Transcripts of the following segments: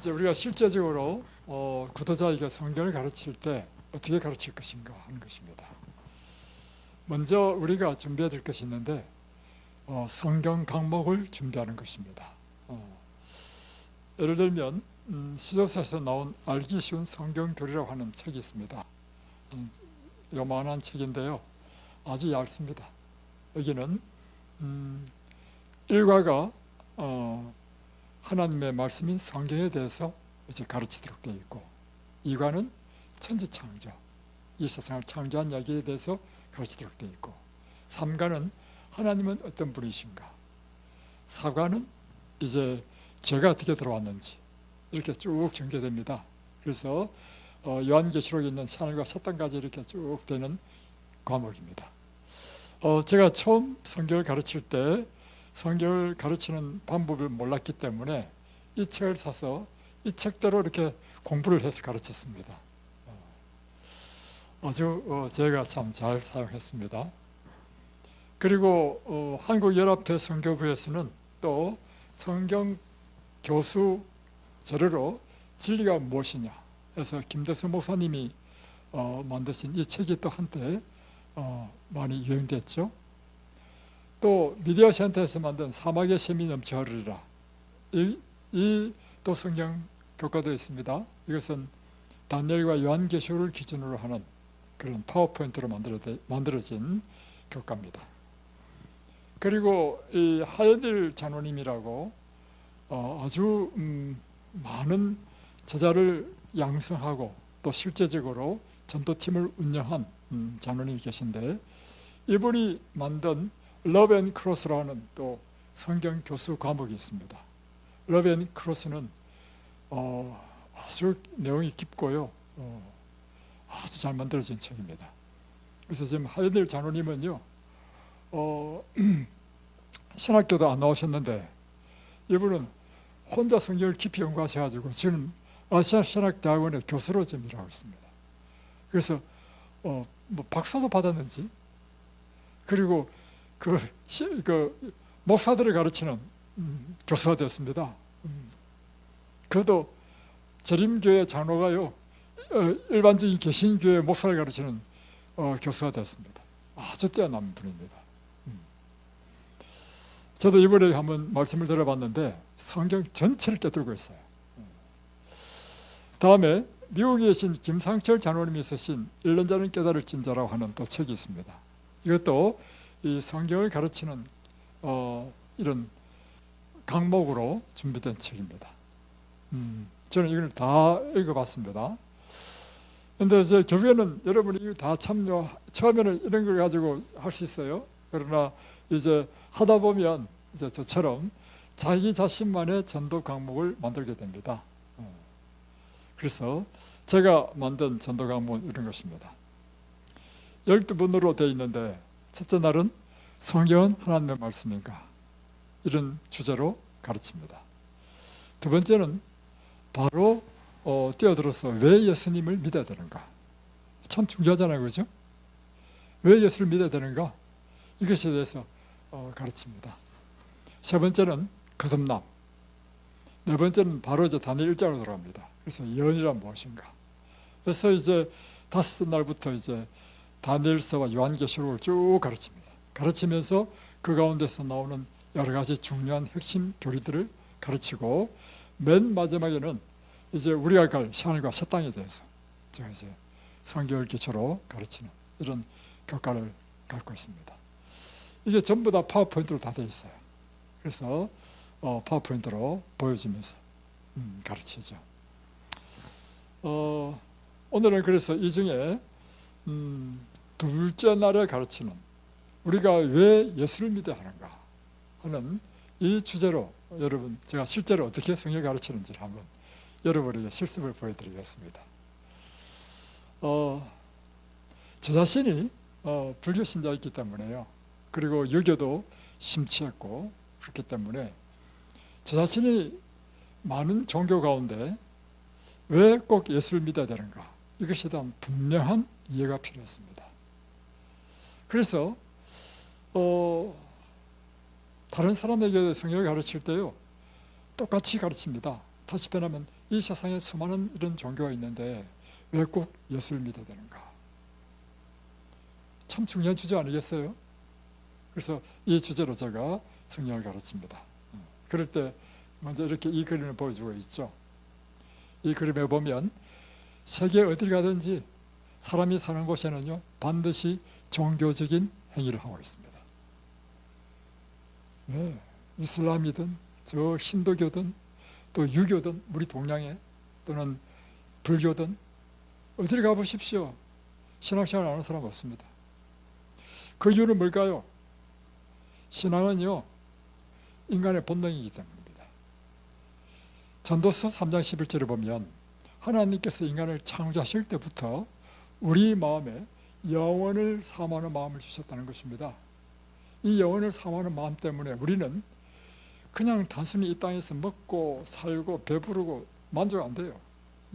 이제 우리가 실제적으로 구도자에게 성경을 가르칠 때 어떻게 가르칠 것인가 하는 것입니다. 먼저 우리가 준비해야 될 것이 있는데 성경 강목을 준비하는 것입니다. 예를 들면 시조사에서 나온 알기 쉬운 성경교리라고 하는 책이 있습니다. 요만한 책인데요, 아주 얇습니다. 여기는 일과가 하나님의 말씀인 성경에 대해서 이제 가르치도록 되어 있고, 2과는 천지창조, 이 세상을 창조한 이야기에 대해서 가르치도록 되어 있고, 3과는 하나님은 어떤 분이신가, 4과는 이제 죄가 어떻게 들어왔는지 이렇게 쭉 전개됩니다. 그래서 요한계시록에 있는 하늘과 새 땅까지 이렇게 쭉 되는 과목입니다. 제가 처음 성경을 가르칠 때 성경을 가르치는 방법을 몰랐기 때문에 이 책을 사서 이 책대로 이렇게 공부를 해서 가르쳤습니다. 아주 제가 참 잘 사용했습니다. 그리고 한국연합대성교부에서는 또 성경 교수 자료로 진리가 무엇이냐 해서 김대수 목사님이 만드신 이 책이 또 한때 많이 유행됐죠. 또 미디어센터에서 만든 사막의 샘이 넘쳐 흐르리라, 이 또 성경 교과도 있습니다. 이것은 다니엘과 요한계시록을 기준으로 하는 그런 파워포인트로 만들어진 교과입니다. 그리고 이 하예딜 장로님이라고 아주 많은 제자를 양성하고 또 실제적으로 전도팀을 운영한 장로님이 계신데, 이분이 만든 러브 앤 크로스라는 또 성경 교수 과목이 있습니다. 러브 앤 크로스는 아주 내용이 깊고요, 아주 잘 만들어진 책입니다. 그래서 지금 하예딜 장로님은요, 신학교도 안 나오셨는데 이분은 혼자 성경을 깊이 연구하셔가지고 지금 아시아 신학대학원의 교수로 지금 일하고 있습니다. 그래서 뭐 박사도 받았는지, 그리고 그 목사들을 가르치는 교수가 되었습니다. 그래도 재림교회 장로가요, 일반적인 개신교회 목사를 가르치는 교수가 되었습니다. 아주 뛰어난 분입니다. 저도 이번에 한번 말씀을 들어봤는데 성경 전체를 꿰뚫고 있어요. 다음에 미국에 계신 김상철 장로님이 쓰신 1년 자는 깨달을진 자라고 하는 또 책이 있습니다. 이것도 이 성경을 가르치는 이런 강목으로 준비된 책입니다. 저는 이걸 다 읽어봤습니다. 근데 이제 결국에는 여러분이 이거 다 처음에는 이런 걸 가지고 할 수 있어요. 그러나 이제 하다 보면 이제 저처럼 자기 자신만의 전도 강목을 만들게 됩니다. 그래서 제가 만든 전도 강목은 이런 것입니다. 12분으로 되어 있는데, 첫째 날은 성경은 하나님의 말씀인가, 이런 주제로 가르칩니다. 두 번째는 바로 뛰어들어서 왜 예수님을 믿어야 되는가, 참 중요하잖아요, 그렇죠? 왜 예수를 믿어야 되는가, 이것에 대해서 가르칩니다. 세 번째는 거듭남, 네 번째는 바로 이제 다니엘 1장으로 들어갑니다. 그래서 예언이란 무엇인가. 그래서 이제 다섯 날부터 이제 다니엘서와 요한계시록을 쭉 가르칩니다. 가르치면서 그 가운데서 나오는 여러 가지 중요한 핵심 교리들을 가르치고, 맨 마지막에는 이제 우리가 갈 하늘과 새 땅에 대해서 제가 이제 성경을 기초로 가르치는 이런 교과를 갖고 있습니다. 이게 전부 다 파워포인트로 다 되어 있어요. 그래서 파워포인트로 보여주면서 가르치죠. 오늘은 그래서 이 중에 둘째 날에 가르치는 우리가 왜 예수를 믿어야 하는가 하는 이 주제로 여러분 제가 실제로 어떻게 성경을 가르치는지를 한번 여러분에게 실습을 보여드리겠습니다. 저 자신이 불교 신자였기 때문에요. 그리고 유교도 심취했고 그렇기 때문에 저 자신이 많은 종교 가운데 왜 꼭 예수를 믿어야 되는가 이것에 대한 분명한 이해가 필요했습니다. 그래서 다른 사람에게 성경을 가르칠 때요 똑같이 가르칩니다. 다시 표현하면 이 세상에 수많은 이런 종교가 있는데 왜 꼭 예수를 믿어야 되는가? 참 중요한 주제 아니겠어요? 그래서 이 주제로 제가 성경을 가르칩니다. 그럴 때 먼저 이렇게 이 그림을 보여주고 있죠. 이 그림에 보면 세계 어딜 가든지 사람이 사는 곳에는요 반드시 종교적인 행위를 하고 있습니다. 네, 이슬람이든 저 힌두교든 또 유교든 우리 동양에 또는 불교든 어딜 가보십시오. 신앙생활 안 하는 사람 없습니다. 그 이유는 뭘까요? 신앙은요 인간의 본능이기 때문입니다. 전도서 3장 11절을 보면 하나님께서 인간을 창조하실 때부터 우리 마음에 영원을 사모하는 마음을 주셨다는 것입니다. 이 영원을 사모하는 마음 때문에 우리는 그냥 단순히 이 땅에서 먹고 살고 배부르고 만족 안 돼요.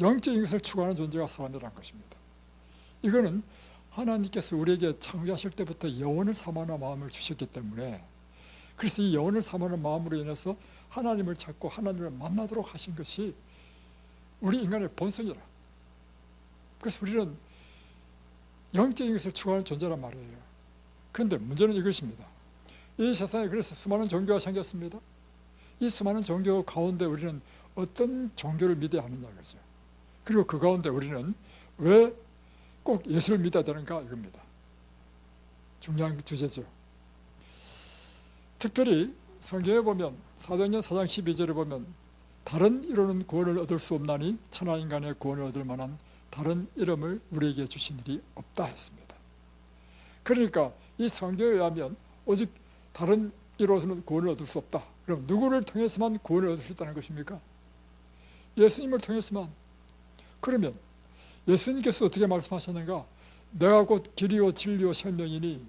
영적인 것을 추구하는 존재가 사람이라는 것입니다. 이거는 하나님께서 우리에게 창조하실 때부터 영원을 사모하는 마음을 주셨기 때문에 그래서 이 영원을 사모하는 마음으로 인해서 하나님을 찾고 하나님을 만나도록 하신 것이 우리 인간의 본성이라. 그래서 우리는 영적인 것을 추구하는 존재란 말이에요. 그런데 문제는 이것입니다. 이 세상에 그래서 수많은 종교가 생겼습니다. 이 수많은 종교 가운데 우리는 어떤 종교를 믿어야 하느냐 이거죠. 그리고 그 가운데 우리는 왜 꼭 예수를 믿어야 되는가 이겁니다. 중요한 주제죠. 특별히 성경에 보면 사도행전 4장 12절에 보면 다른 이로는 구원을 얻을 수 없나니 천하 인간의 구원을 얻을 만한 다른 이름을 우리에게 주신 일이 없다 했습니다. 그러니까 이 성경에 의하면 오직 다른 이로서는 구원을 얻을 수 없다. 그럼 누구를 통해서만 구원을 얻을 수 있다는 것입니까? 예수님을 통해서만. 그러면 예수님께서 어떻게 말씀하셨는가? 내가 곧 길이요 진리요 생명이니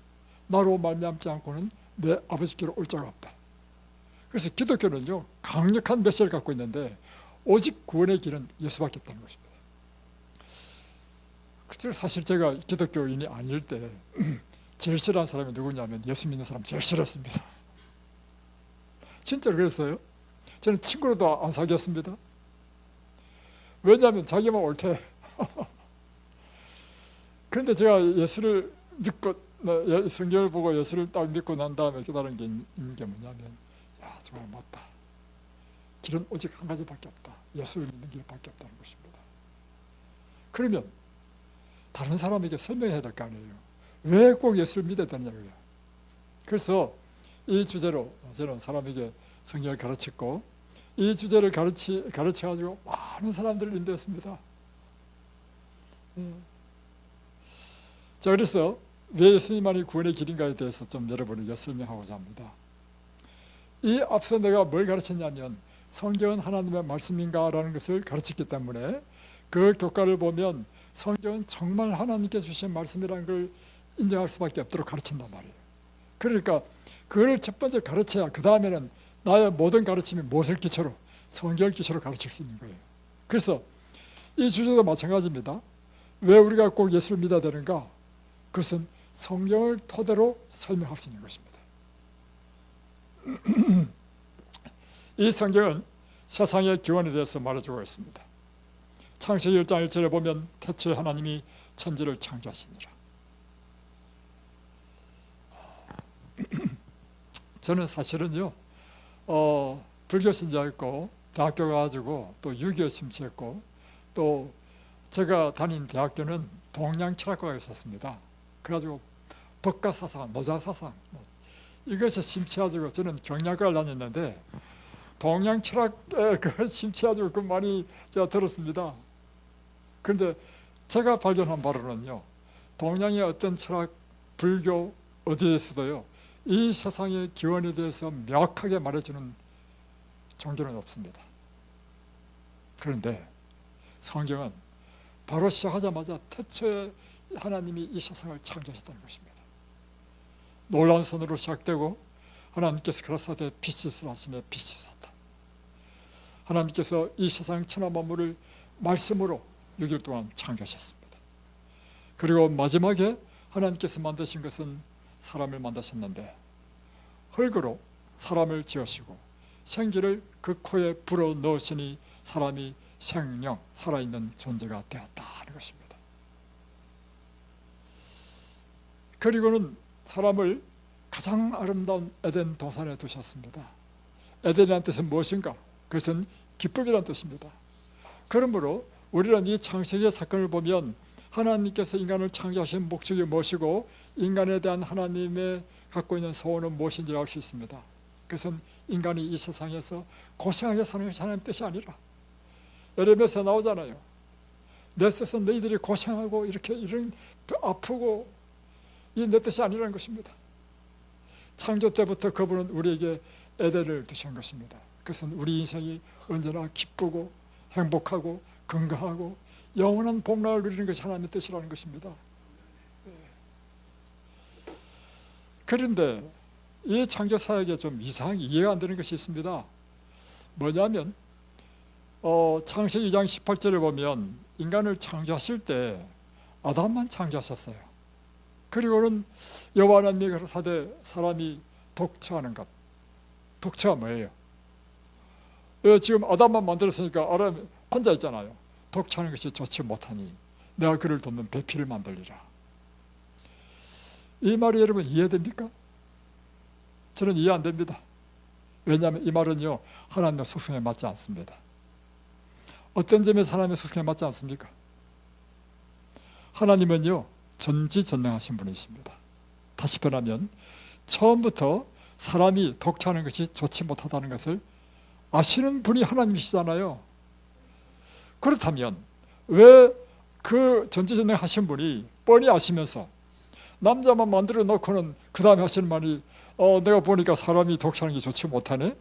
나로 말미암지 않고는 내 아버지께로 올 자가 없다. 그래서 기독교는요 강력한 메시지를 갖고 있는데 오직 구원의 길은 예수밖에 없다는 것입니다. 그래서 사실 제가 기독교인이 아닐 때 제일 싫어하는 사람이 누구냐면 예수 믿는 사람 제일 싫었습니다. 진짜로 그랬어요. 저는 친구로도 안 사귀었습니다. 왜냐하면 자기만 옳대. 그런데 제가 예수를 믿고 성경을 보고 예수를 딱 믿고 난 다음에 깨달은 게 뭐냐면 야 정말 맞다. 길은 오직 한 가지밖에 없다. 예수를 믿는 길밖에 없다는 것입니다. 그러면 다른 사람에게 설명해야 될 거 아니에요. 왜 꼭 예수를 믿어야 되느냐고요. 그래서 이 주제로 저는 사람에게 성경을 가르쳤고 이 주제를 가르쳐가지고 많은 사람들을 인도했습니다. 자, 그래서 왜 예수님만이 구원의 길인가에 대해서 좀 여러분에게 설명하고자 합니다. 이 앞서 내가 뭘 가르쳤냐면 성경은 하나님의 말씀인가라는 것을 가르쳤기 때문에 그 교과를 보면 성경은 정말 하나님께 주신 말씀이라는 걸 인정할 수밖에 없도록 가르친단 말이에요. 그러니까 그걸 첫 번째 가르쳐야 그 다음에는 나의 모든 가르침이 무엇을 기초로? 성경을 기초로 가르칠 수 있는 거예요. 그래서 이 주제도 마찬가지입니다. 왜 우리가 꼭 예수를 믿어야 되는가? 그것은 성경을 토대로 설명할 수 있는 것입니다. 이 성경은 세상의 기원에 대해서 말해주고 있습니다. 창세기 1장 1절에 보면 태초에 하나님이 천지를 창조하시니라. 저는 사실은요 불교 신자였고 대학교 가가지고 또 유교 심취했고 또 제가 다닌 대학교는 동양 철학과가 있었습니다. 그래가지고 법가 사상, 노자 사상 이것에 심취해가지고 저는 경영학과를 다녔는데 동양 철학에 그 심취해가지고 그 많이 제가 들었습니다. 그런데 제가 발견한 바로는요, 동양의 어떤 철학, 불교 어디에서도요 이 세상의 기원에 대해서 명확하게 말해주는 종교는 없습니다. 그런데 성경은 바로 시작하자마자 태초에 하나님이 이 세상을 창조하셨다는 것입니다. 놀라운 선으로 시작되고 하나님께서 가라사대 빛이 있으라 하시며 빛이 있었다. 하나님께서 이 세상 천하 만물을 말씀으로 6일 동안 창조하셨습니다. 그리고 마지막에 하나님께서 만드신 것은 사람을 만드셨는데 흙으로 사람을 지으시고 생기를 그 코에 불어 넣으시니 사람이 생명, 살아있는 존재가 되었다 하는 것입니다. 그리고는 사람을 가장 아름다운 에덴 동산에 두셨습니다. 에덴이라는 뜻은 무엇인가? 그것은 기쁨이라는 뜻입니다. 그러므로 우리는 이 창세기의 사건을 보면 하나님께서 인간을 창조하신 목적이 무엇이고 인간에 대한 하나님의 갖고 있는 소원은 무엇인지 알 수 있습니다. 그것은 인간이 이 세상에서 고생하게 사는 것이 하나님의 뜻이 아니라, 예레미야서 나오잖아요. 내 뜻은 너희들이 고생하고 이렇게 이런 아프고 이 내 뜻이 아니라는 것입니다. 창조 때부터 그분은 우리에게 에덴을 두신 것입니다. 그것은 우리 인생이 언제나 기쁘고 행복하고 건강하고 영원한 복락을 누리는 것이 하나님의 뜻이라는 것입니다. 그런데 이 창조 사역에 좀 이상하게 이해가 안 되는 것이 있습니다. 뭐냐면 창세기 2장 18절에 보면 인간을 창조하실 때 아담만 창조하셨어요. 그리고는 여호와 하나님이 가라사대 사람이 독처하는 것. 독처가 뭐예요? 지금 아담만 만들었으니까 아담 혼자 있잖아요. 독처하는 것이 좋지 못하니 내가 그를 돕는 배필을 만들리라. 이 말이 여러분 이해됩니까? 저는 이해 안 됩니다. 왜냐하면 이 말은요 하나님의 속성에 맞지 않습니다. 어떤 점에서 하나님의 속성에 맞지 않습니까? 하나님은요 전지전능하신 분이십니다. 다시 말하면 처음부터 사람이 독처하는 것이 좋지 못하다는 것을 아시는 분이 하나님이시잖아요. 그렇다면 왜 그 전지전능하신 분이 뻔히 아시면서 남자만 만들어 놓고는 그 다음에 하시는 말이 내가 보니까 사람이 독처하는 게 좋지 못하네,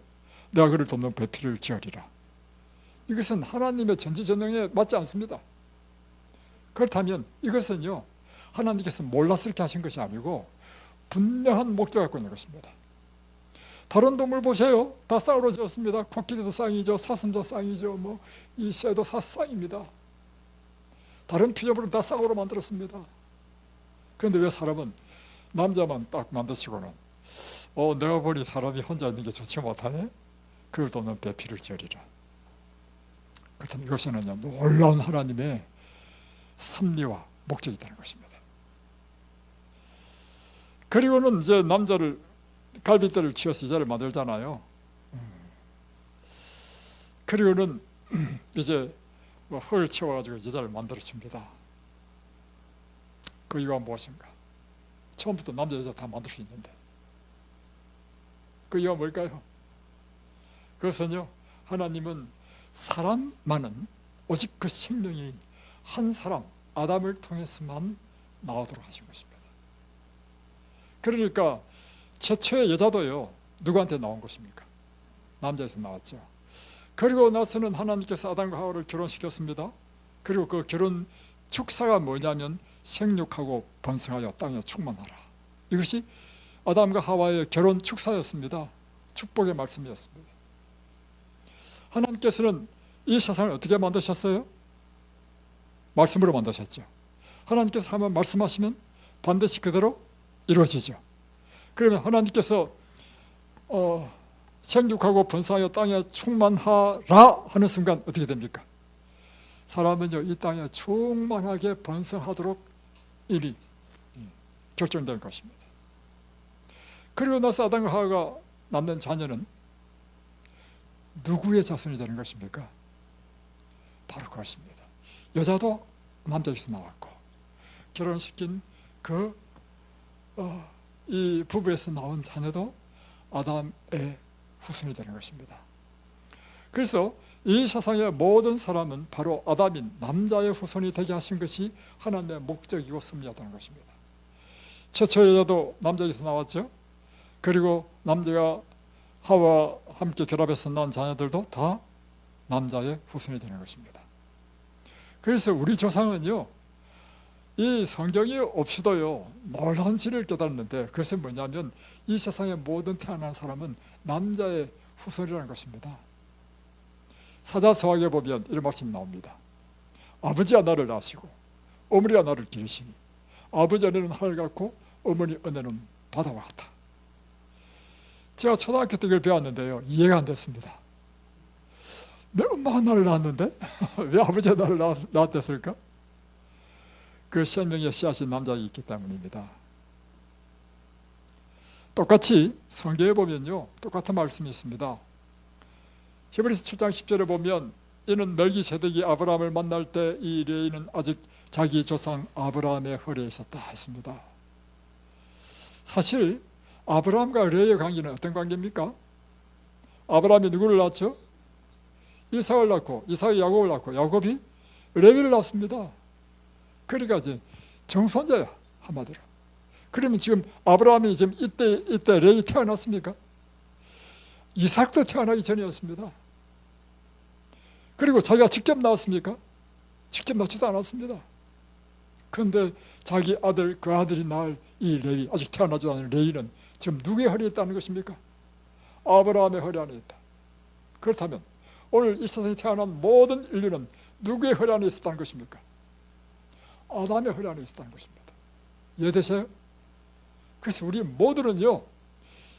내가 그를 돕는 배필을 지으리라. 이것은 하나님의 전지전능에 맞지 않습니다. 그렇다면 이것은요 하나님께서 몰랐을 때 하신 것이 아니고 분명한 목적을 갖고 있는 것입니다. 다른 동물 보세요. 다 쌍으로 지었습니다. 코끼리도 쌍이죠, 사슴도 쌍이죠, 이 새도 쌍입니다. 다른 피조물은 다 쌍으로 만들었습니다. 그런데 왜 사람은 남자만 딱 만드시고는 내가 보니 사람이 혼자 있는 게 좋지 못하네, 그를 돕는 배필을 지으리라. 그렇다면 이것에는요 놀라운 하나님의 섭리와 목적이 있다는 것입니다. 그리고는 이제 남자를 갈빗대를 치어서 여자를 만들잖아요. 그리고는 이제 흙을 채워가지고 여자를 만들어줍니다. 그 이유가 무엇인가? 처음부터 남자 여자 다 만들 수 있는데 그 이유가 뭘까요? 그것은요 하나님은 사람만은 오직 그 생명이 한 사람 아담을 통해서만 나오도록 하신 것입니다. 그러니까 최초의 여자도요 누구한테 나온 것입니까? 남자에서 나왔죠. 그리고 나서는 하나님께서 아담과 하와를 결혼시켰습니다. 그리고 그 결혼 축사가 뭐냐면 생육하고 번성하여 땅에 충만하라. 이것이 아담과 하와의 결혼 축사였습니다. 축복의 말씀이었습니다. 하나님께서는 이 세상을 어떻게 만드셨어요? 말씀으로 만드셨죠. 하나님께서 한번 말씀하시면 반드시 그대로 이루어지죠. 그러면 하나님께서 생육하고 번성하여 땅에 충만하라 하는 순간 어떻게 됩니까? 사람은요 이 땅에 충만하게 번성하도록 이미 결정된 것입니다. 그리고 나서 아담과 하와가 낳는 자녀는 누구의 자손이 되는 것입니까? 바로 그것입니다. 여자도 남자에서 나왔고 결혼시킨 이 부부에서 나온 자녀도 아담의 후손이 되는 것입니다. 그래서 이 세상의 모든 사람은 바로 아담인 남자의 후손이 되게 하신 것이 하나님의 목적이고 섭리였다는 것입니다. 최초 여자도 남자에서 나왔죠. 그리고 남자가 하와와 함께 결합해서 낳은 자녀들도 다 남자의 후손이 되는 것입니다. 그래서 우리 조상은요, 이 성경이 없이도요 놀라운 진리를 깨달았는데, 그것은 뭐냐면 이 세상의 모든 태어난 사람은 남자의 후손이라는 것입니다. 사자서학에 보면 이런 말씀이 나옵니다. 아버지가 나를 낳으시고 어머니가 나를 기르시니 아버지 은혜는 하늘 같고 어머니 은혜는 바다와 같다. 제가 초등학교 때 이걸 배웠는데요, 이해가 안 됐습니다. 내 엄마가 나를 낳았는데 왜 아버지가 나를 낳았댔을까? 그 생명의 씨앗인 남자가 있기 때문입니다. 똑같이 성경에 보면요 똑같은 말씀이 있습니다. 히브리서 7장 10절에 보면 이는 멜기세덱이 아브라함을 만날 때 이 레위는 아직 자기 조상 아브라함의 허리에 있었다 했습니다. 사실 아브라함과 레위의 관계는 어떤 관계입니까? 아브라함이 누구를 낳았죠? 이삭을 낳고, 이삭이 야곱을 낳고, 야곱이 레위를 낳습니다. 그러니까 이제 정손자야, 한마디로. 그러면 지금 아브라함이 지금 이때 레위 태어났습니까? 이삭도 태어나기 전이었습니다. 그리고 자기가 직접 낳았습니까? 직접 낳지도 않았습니다. 그런데 자기 아들, 그 아들이 낳을 이 레위, 아직 태어나지 않은 레위는 지금 누구의 허리에 있다는 것입니까? 아브라함의 허리 안에 있다. 그렇다면 오늘 이 세상에 태어난 모든 인류는 누구의 허리 안에 있었다는 것입니까? 아담의 허리 안에 있었다는 것입니다. 이해되세요? 그래서 우리 모두는요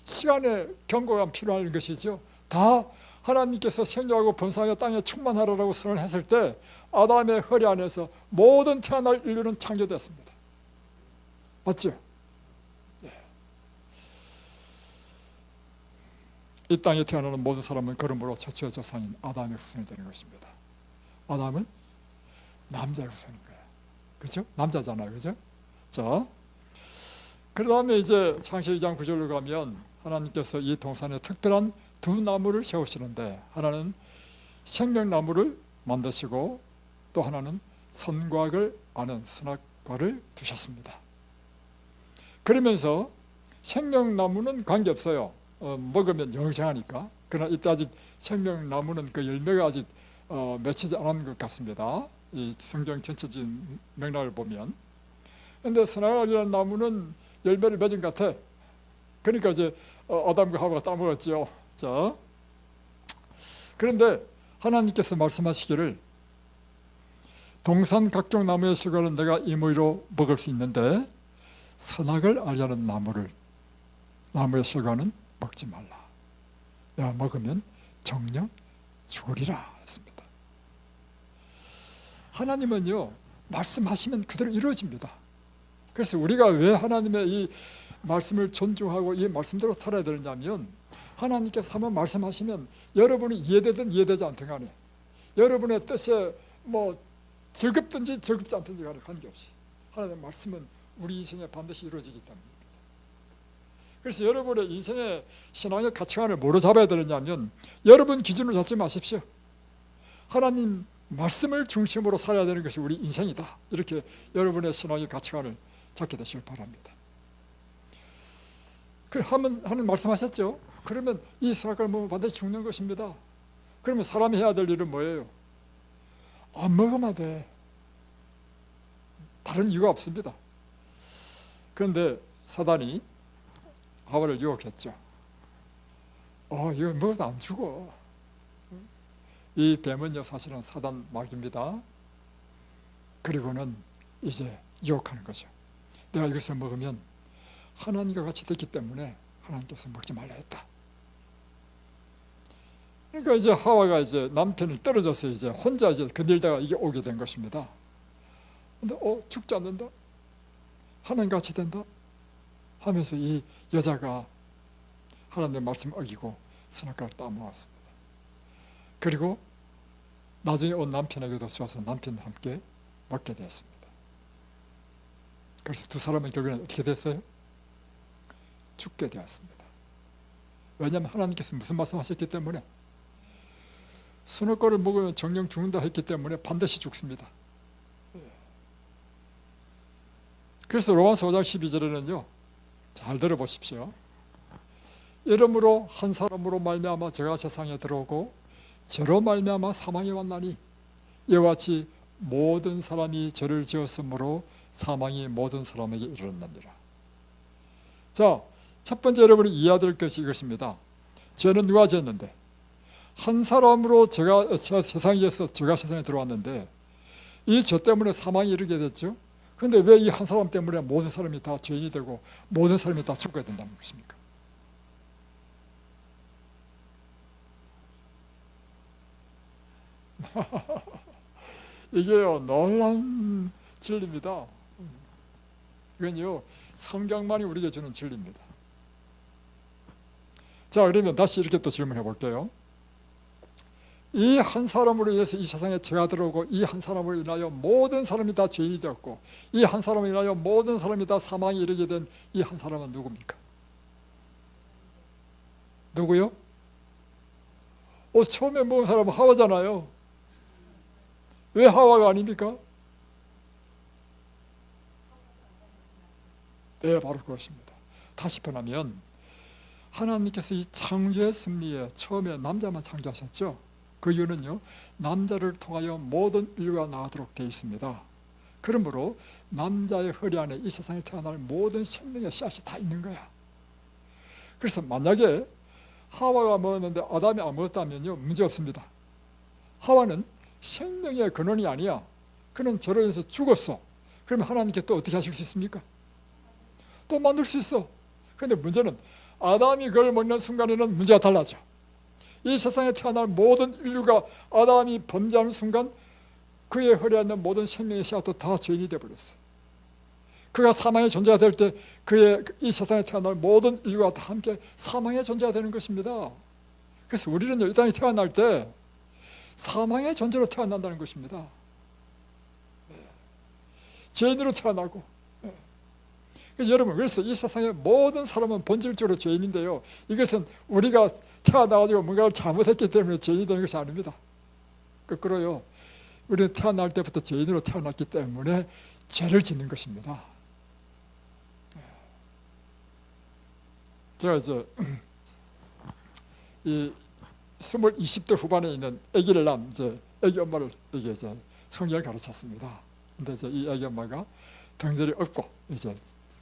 시간의 경고가 필요한 것이죠. 다 하나님께서 생육하고 번성하여 땅에 충만하라고 선언했을 때 아담의 허리 안에서 모든 태어날 인류는 창조됐습니다. 맞죠? 네. 이 땅에 태어나는 모든 사람은 그러므로 최초의 조상인 아담의 후손이 되는 것입니다. 아담은 남자의 후손인 거예요. 그렇죠? 남자잖아요. 그렇죠? 자, 그 다음에 이제 창세기 2장 9절로 가면 하나님께서 이 동산에 특별한 두 나무를 세우시는데, 하나는 생명나무를 만드시고 또 하나는 선과학을 아는 선악과를 두셨습니다. 그러면서 생명나무는 관계없어요. 먹으면 영생하니까. 그러나 이때 아직 생명나무는 그 열매가 아직 맺히지 않은 것 같습니다. 이 성경 전체적인 맥락을 보면. 그런데 선악과라는 나무는 열매를 맺은 것 같아. 그러니까 이제 아담과 하와가 따먹었죠. 자, 그런데 하나님께서 말씀하시기를 동산 각종 나무의 실과는 내가 임의로 먹을 수 있는데 선악을 알려는 나무의 실과는 먹지 말라. 내가 먹으면 정령 죽으리라 했습니다. 하나님은요 말씀하시면 그대로 이루어집니다. 그래서 우리가 왜 하나님의 이 말씀을 존중하고 이 말씀대로 살아야 되느냐면, 하나님께서 한번 말씀하시면 여러분이 이해되든 이해되지 않든 간에 여러분의 뜻에 뭐 즐겁든지 즐겁지 않든지 간에 관계없이 하나님의 말씀은 우리 인생에 반드시 이루어지기 때문입니다. 그래서 여러분의 인생의 신앙의 가치관을 뭐로 잡아야 되느냐면, 여러분 기준으로 잡지 마십시오. 하나님 말씀을 중심으로 살아야 되는 것이 우리 인생이다. 이렇게 여러분의 신앙의 가치관을 잡게 되시길 바랍니다. 하나님 말씀하셨죠. 그러면 이 선악과를 먹으면 반드시 죽는 것입니다. 그러면 사람이 해야 될 일은 뭐예요? 안 먹으면 돼. 다른 이유가 없습니다. 그런데 사단이 하와를 유혹했죠. 이거 먹어도 안 죽어. 이 뱀은요 사실은 사단 마귀입니다. 그리고는 이제 유혹하는 거죠. 내가 이것을 먹으면 하나님과 같이 됐기 때문에 하나님께서 먹지 말라 했다. 그러니까 이제 하와가 이제 남편이 떨어져서 이제 혼자 이제 건들다가 이게 오게 된 것입니다. 근데 죽지 않는다? 하나님과 같이 된다? 하면서 이 여자가 하나님의 말씀 어기고 선악과를 따먹었습니다. 그리고 나중에 온 남편에게도 주어서 남편과 함께 먹게 되었습니다. 그래서 두 사람은 결국에는 어떻게 됐어요? 죽게 되었습니다. 왜냐하면 하나님께서 무슨 말씀하셨기 때문에, 순회과를 먹으면 정령 죽는다 했기 때문에 반드시 죽습니다. 그래서 로마서 5장 12절에는요, 잘 들어보십시오. 이러므로 한 사람으로 말미암아 죄가 세상에 들어오고 죄로 말미암아 사망이 왔나니 이와 같이 모든 사람이 죄를 지었으므로 사망이 모든 사람에게 이르렀느니라. 자, 첫 번째 여러분이 이해해야 될 것이 이것입니다. 죄는 누가 지었는데? 한 사람으로 세상에서 죄가 세상에 들어왔는데 이 죄 때문에 사망이 이르게 됐죠. 그런데 왜 이 한 사람 때문에 모든 사람이 다 죄인이 되고 모든 사람이 다 죽어야 된다는 것입니까? 이게요, 놀라운 진리입니다. 이건요, 성경만이 우리에게 주는 진리입니다. 자, 그러면 다시 이렇게 또 질문해 볼게요. 이 한 사람으로 인해서 이 세상에 죄가 들어오고 이 한 사람으로 인하여 모든 사람이 다 죄인이 되었고 이 한 사람으로 인하여 모든 사람이 다 사망에 이르게 된 이 한 사람은 누굽니까? 누구요? 처음에 먹은 사람은 하와잖아요. 왜 하와가 아닙니까? 네, 바로 그것입니다. 다시 변하면 하나님께서 이 창조의 섭리에 처음에 남자만 창조하셨죠. 그 이유는요, 남자를 통하여 모든 인류가 나아도록 되어 있습니다. 그러므로 남자의 허리 안에 이 세상에 태어날 모든 생명의 씨앗이 다 있는 거야. 그래서 만약에 하와가 먹었는데 아담이 안 먹었다면요, 문제 없습니다. 하와는 생명의 근원이 아니야. 그는 죄로 인해서 죽었어. 그러면 하나님께 또 어떻게 하실 수 있습니까? 또 만들 수 있어. 그런데 문제는 아담이 그걸 먹는 순간에는 문제가 달라져. 이 세상에 태어날 모든 인류가 아담이 범죄하는 순간 그의 허리에 있는 모든 생명의 씨앗도 다 죄인이 되어버렸어. 그가 사망의 존재가 될 때 그의 이 세상에 태어날 모든 인류가 다 함께 사망의 존재가 되는 것입니다. 그래서 우리는 이 땅에 태어날 때 사망의 존재로 태어난다는 것입니다. 죄인으로 태어나고. 그래서 여러분, 그래서 이 세상의 모든 사람은 본질적으로 죄인인데요, 이것은 우리가 태어나가지고 뭔가를 잘못했기 때문에 죄인이 되는 것이 아닙니다. 거꾸로요, 우리는 태어날 때부터 죄인으로 태어났기 때문에 죄를 짓는 것입니다. 제가 이제 이 20대 후반에 있는 아기를 낳은 아기 엄마를 이제 성경을 가르쳤습니다. 근데 이제 이 아기 엄마가 덩대를 업고 이제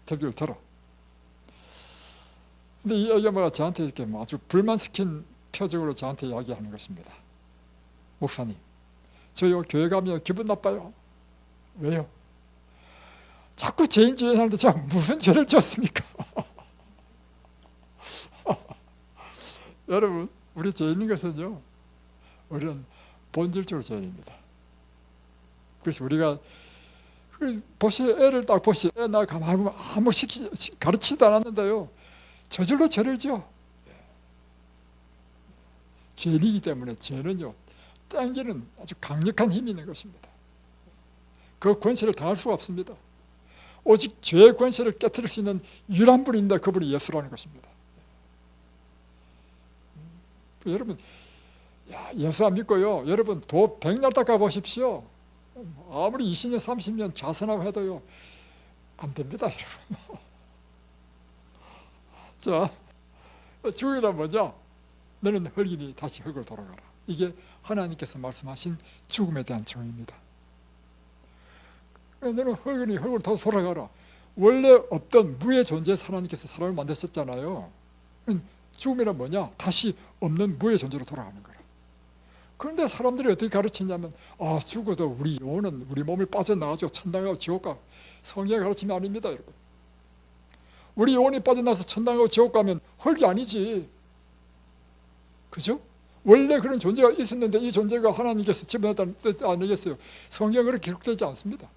덕을 들어. 근데 이 아기 엄마가 저한테 이렇게 아주 불만시킨 표정으로 저한테 이야기하는 것입니다. 목사님, 저요 교회 가면 기분 나빠요. 왜요? 자꾸 죄인 하는데 제가 무슨 죄를 지었습니까? 여러분, 우리 죄인인 것은요, 우리는 본질적으로 죄인입니다. 그래서 우리가 보세요, 애를 딱 보세요. 애 나 가만히 보면 아무 가르치지도 않았는데요, 저절로 죄를 지어. 죄인이기 때문에 죄는요, 땡기는 아주 강력한 힘이 있는 것입니다. 그 권세를 당할 수가 없습니다. 오직 죄의 권세를 깨뜨릴 수 있는 유일한 분이 있는데 그분이 예수라는 것입니다. 여러분, 예수 안 믿고요, 여러분 도 100날 닦아 보십시오. 아무리 20년 30년 좌선하고 해도요 안 됩니다, 여러분. 자, 죽으란 뭐죠? 너는 흙이니 다시 흙으로 돌아가라. 이게 하나님께서 말씀하신 죽음에 대한 정의입니다. 너는 흙이니 흙으로 다시 돌아가라. 원래 없던 무의 존재에서 하나님께서 사람을 만드셨잖아요. 죽음이란 뭐냐? 다시 없는 무의 존재로 돌아가는 거라. 그런데 사람들이 어떻게 가르치냐면, 죽어도 우리 영혼은 우리 몸을 빠져나가지고 천당하고 지옥 가. 성경의 가르침이 아닙니다, 여러분. 우리 영혼이 빠져나가서 천당하고 지옥 가면 흙이 아니지. 그죠? 원래 그런 존재가 있었는데 이 존재가 하나님께서 집어넣었다는 뜻 아니겠어요? 성경에 그렇게 기록되지 않습니다.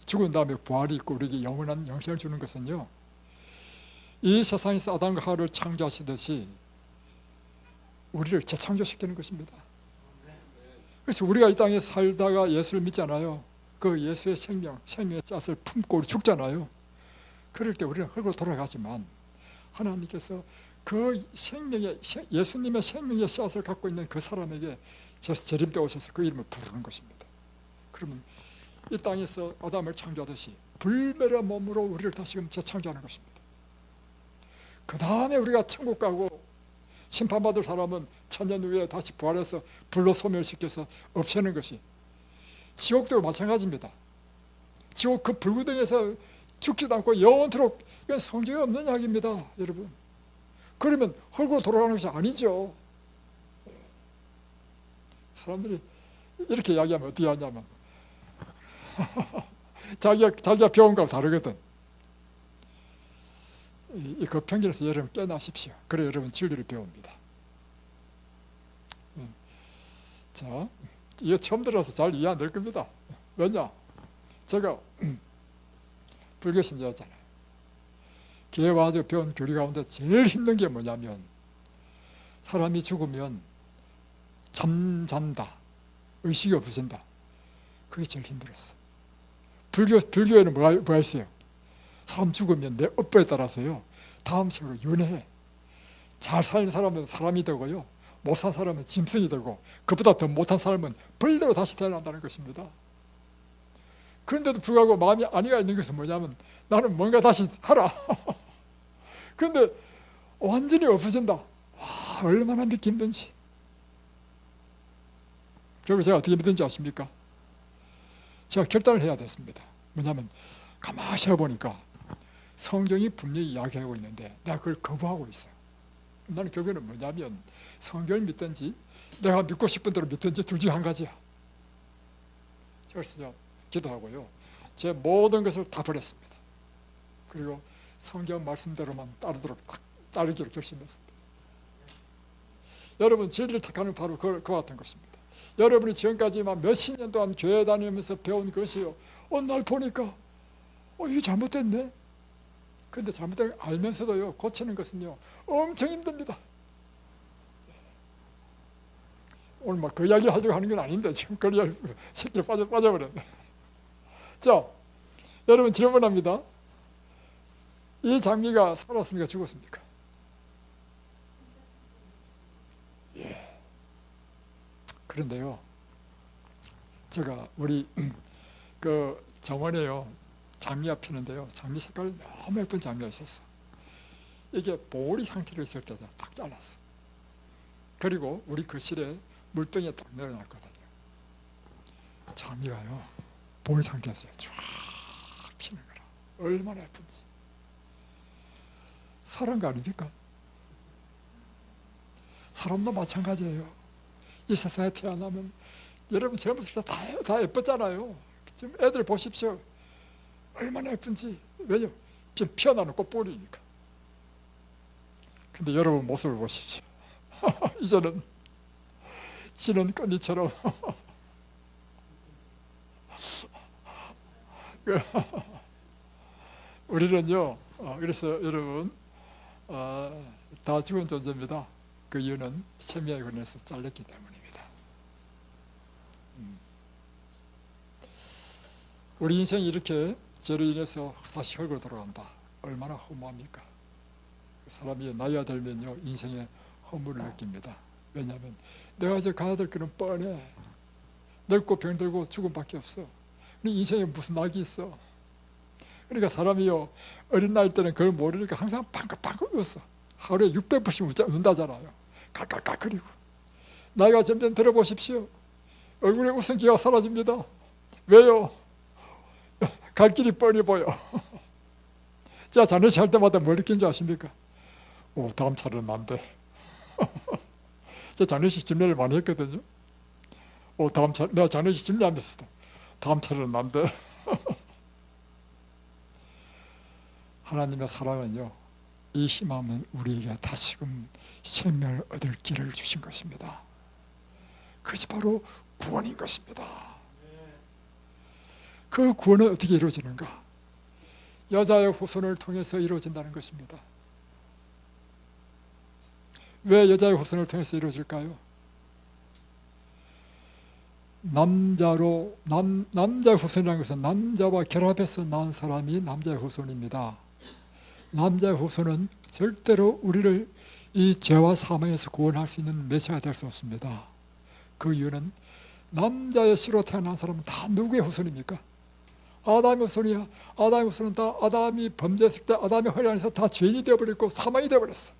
죽은 다음에 부활이 있고 우리에게 영원한 영생을 주는 것은요, 이 세상에서 아담과 하와를 창조하시듯이 우리를 재창조시키는 것입니다. 그래서 우리가 이 땅에 살다가 예수를 믿잖아요. 그 예수의 생명의 샷을 품고 우리 죽잖아요. 그럴 때 우리는 흙으로 돌아가지만 하나님께서 그 생명의, 예수님의 생명의 씨앗을 갖고 있는 그 사람에게 재림때 오셔서 그 이름을 부르는 것입니다. 그러면 이 땅에서 아담을 창조하듯이 불멸의 몸으로 우리를 다시금 재창조하는 것입니다. 그 다음에 우리가 천국 가고 심판받을 사람은 천년 후에 다시 부활해서 불로 소멸시켜서 없애는 것이, 지옥도 마찬가지입니다. 지옥 그 불구덩이에서 죽지도 않고 영원토록, 이건 성경에 없는 이야기입니다, 여러분. 그러면 흙으로 돌아가는 것이 아니죠. 사람들이 이렇게 이야기하면 어떻게 하냐면 자기가 배운 거하고 다르거든. 그 편견에서 여러분 깨나십시오. 그래 여러분 진리를 배웁니다. 자, 이거 처음 들어서 잘 이해 안 될 겁니다. 왜냐? 제가 불교 신자였잖아요. 교회 와서 배운 교리 가운데 제일 힘든 게 뭐냐면, 사람이 죽으면 잠잔다, 의식이 없어진다. 그게 제일 힘들었어. 불교에는 뭐가 있어요? 사람 죽으면 내 업보에 따라서요, 다음 생으로 윤회해. 잘 사는 사람은 사람이 되고요, 못 산 사람은 짐승이 되고, 그보다 더 못한 사람은 벌레로 다시 태어난다는 것입니다. 그런데도 불구하고 마음이 안위가 있는 것은 뭐냐면, 나는 뭔가 다시 하라. 그런데 완전히 없어진다. 와, 얼마나 믿기 힘든지. 결국 제가 어떻게 믿은지 아십니까? 제가 결단을 해야 됐습니다. 뭐냐면 가만히 해보니까 성경이 분명히 이야기하고 있는데 내가 그걸 거부하고 있어요. 나는 결국에는 뭐냐면, 성경을 믿든지 내가 믿고 싶은 대로 믿든지 둘 중 한 가지야. 그래서 제가 기도하고요, 제 모든 것을 다 버렸습니다. 그리고 성경 말씀대로만 따르기로 결심했습니다. 여러분, 진리를 택하는 바로 그 같은 것입니다. 여러분이 지금까지만 몇십 년 동안 교회 다니면서 배운 것이요, 어느 날 보니까 이게 잘못됐네. 그런데 잘못된 걸 알면서도요, 고치는 것은요 엄청 힘듭니다. 오늘 막 그 이야기를 하려고 하는 건 아닌데 지금 그 이야기 쉽게 빠져버렸네. 자, 여러분 질문합니다. 이 장미가 살았습니까, 죽었습니까? 예. 그런데요, 제가 우리 그 정원에요, 장미가 피는데요, 장미 색깔이 너무 예쁜 장미가 있었어. 이게 보리 상태로 있을 때다 딱 잘랐어. 그리고 우리 거실에 물병에 딱 내려놨거든요. 장미가요 보리 상태에서 쫙 피는 거라. 얼마나 예쁜지. 사람 거 아닙니까? 사람도 마찬가지예요. 이 세상에 태어나면 여러분 젊었을 때 다 예뻤잖아요. 지금 애들 보십시오. 얼마나 예쁜지. 왜요? 지금 피어나는 꽃보리니까. 근데 여러분 모습을 보십시오. 이제는 지는 끈이처럼 우리는요, 그래서 여러분 다 죽은 존재입니다. 그 이유는 셈의 근에서 잘렸기 때문입니다. 우리 인생이 이렇게 죄로 인해서 다시 흙으로 돌아간다. 얼마나 허무합니까? 사람이 나이가 들면요, 인생의 허물을 느낍니다. 왜냐하면 내가 이제 가야 될 길은 뻔해. 늙고 병들고 죽음밖에 없어. 우리 인생에 무슨 낙이 있어? 그러니까 사람이요, 어린 나이 때는 그걸 모르니까 항상 팡긋팡긋 웃어. 하루에 600번씩 운다잖아요. 깔깔깔거리고. 나이가 점점 들어보십시오. 얼굴에 웃음기가 사라집니다. 왜요? 갈 길이 뻔히 보여. 자, 자네시 할 때마다 뭘 느낀 줄 아십니까? 오, 다음 차례는 난데. 저 자네시 집례를 많이 했거든요. 오, 다음 차례, 내가 자네시 집례하면서도 다음 차례는 난데. 하나님의 사랑은요, 이 희망은 우리에게 다시금 생명을 얻을 길을 주신 것입니다. 그것이 바로 구원인 것입니다. 그 구원은 어떻게 이루어지는가? 여자의 후손을 통해서 이루어진다는 것입니다. 왜 여자의 후손을 통해서 이루어질까요? 남자의 후손이라는 것은 남자와 결합해서 낳은 사람이 남자의 후손입니다. 남자의 후손은 절대로 우리를 이 죄와 사망에서 구원할 수 있는 메시아가 될 수 없습니다. 그 이유는 남자의 씨로 태어난 사람은 다 누구의 후손입니까? 아담의 후손이야. 아담의 후손은 다 아담이 범죄했을 때 아담의 허리 안에서 다 죄인이 되어버렸고 사망이 되어버렸어.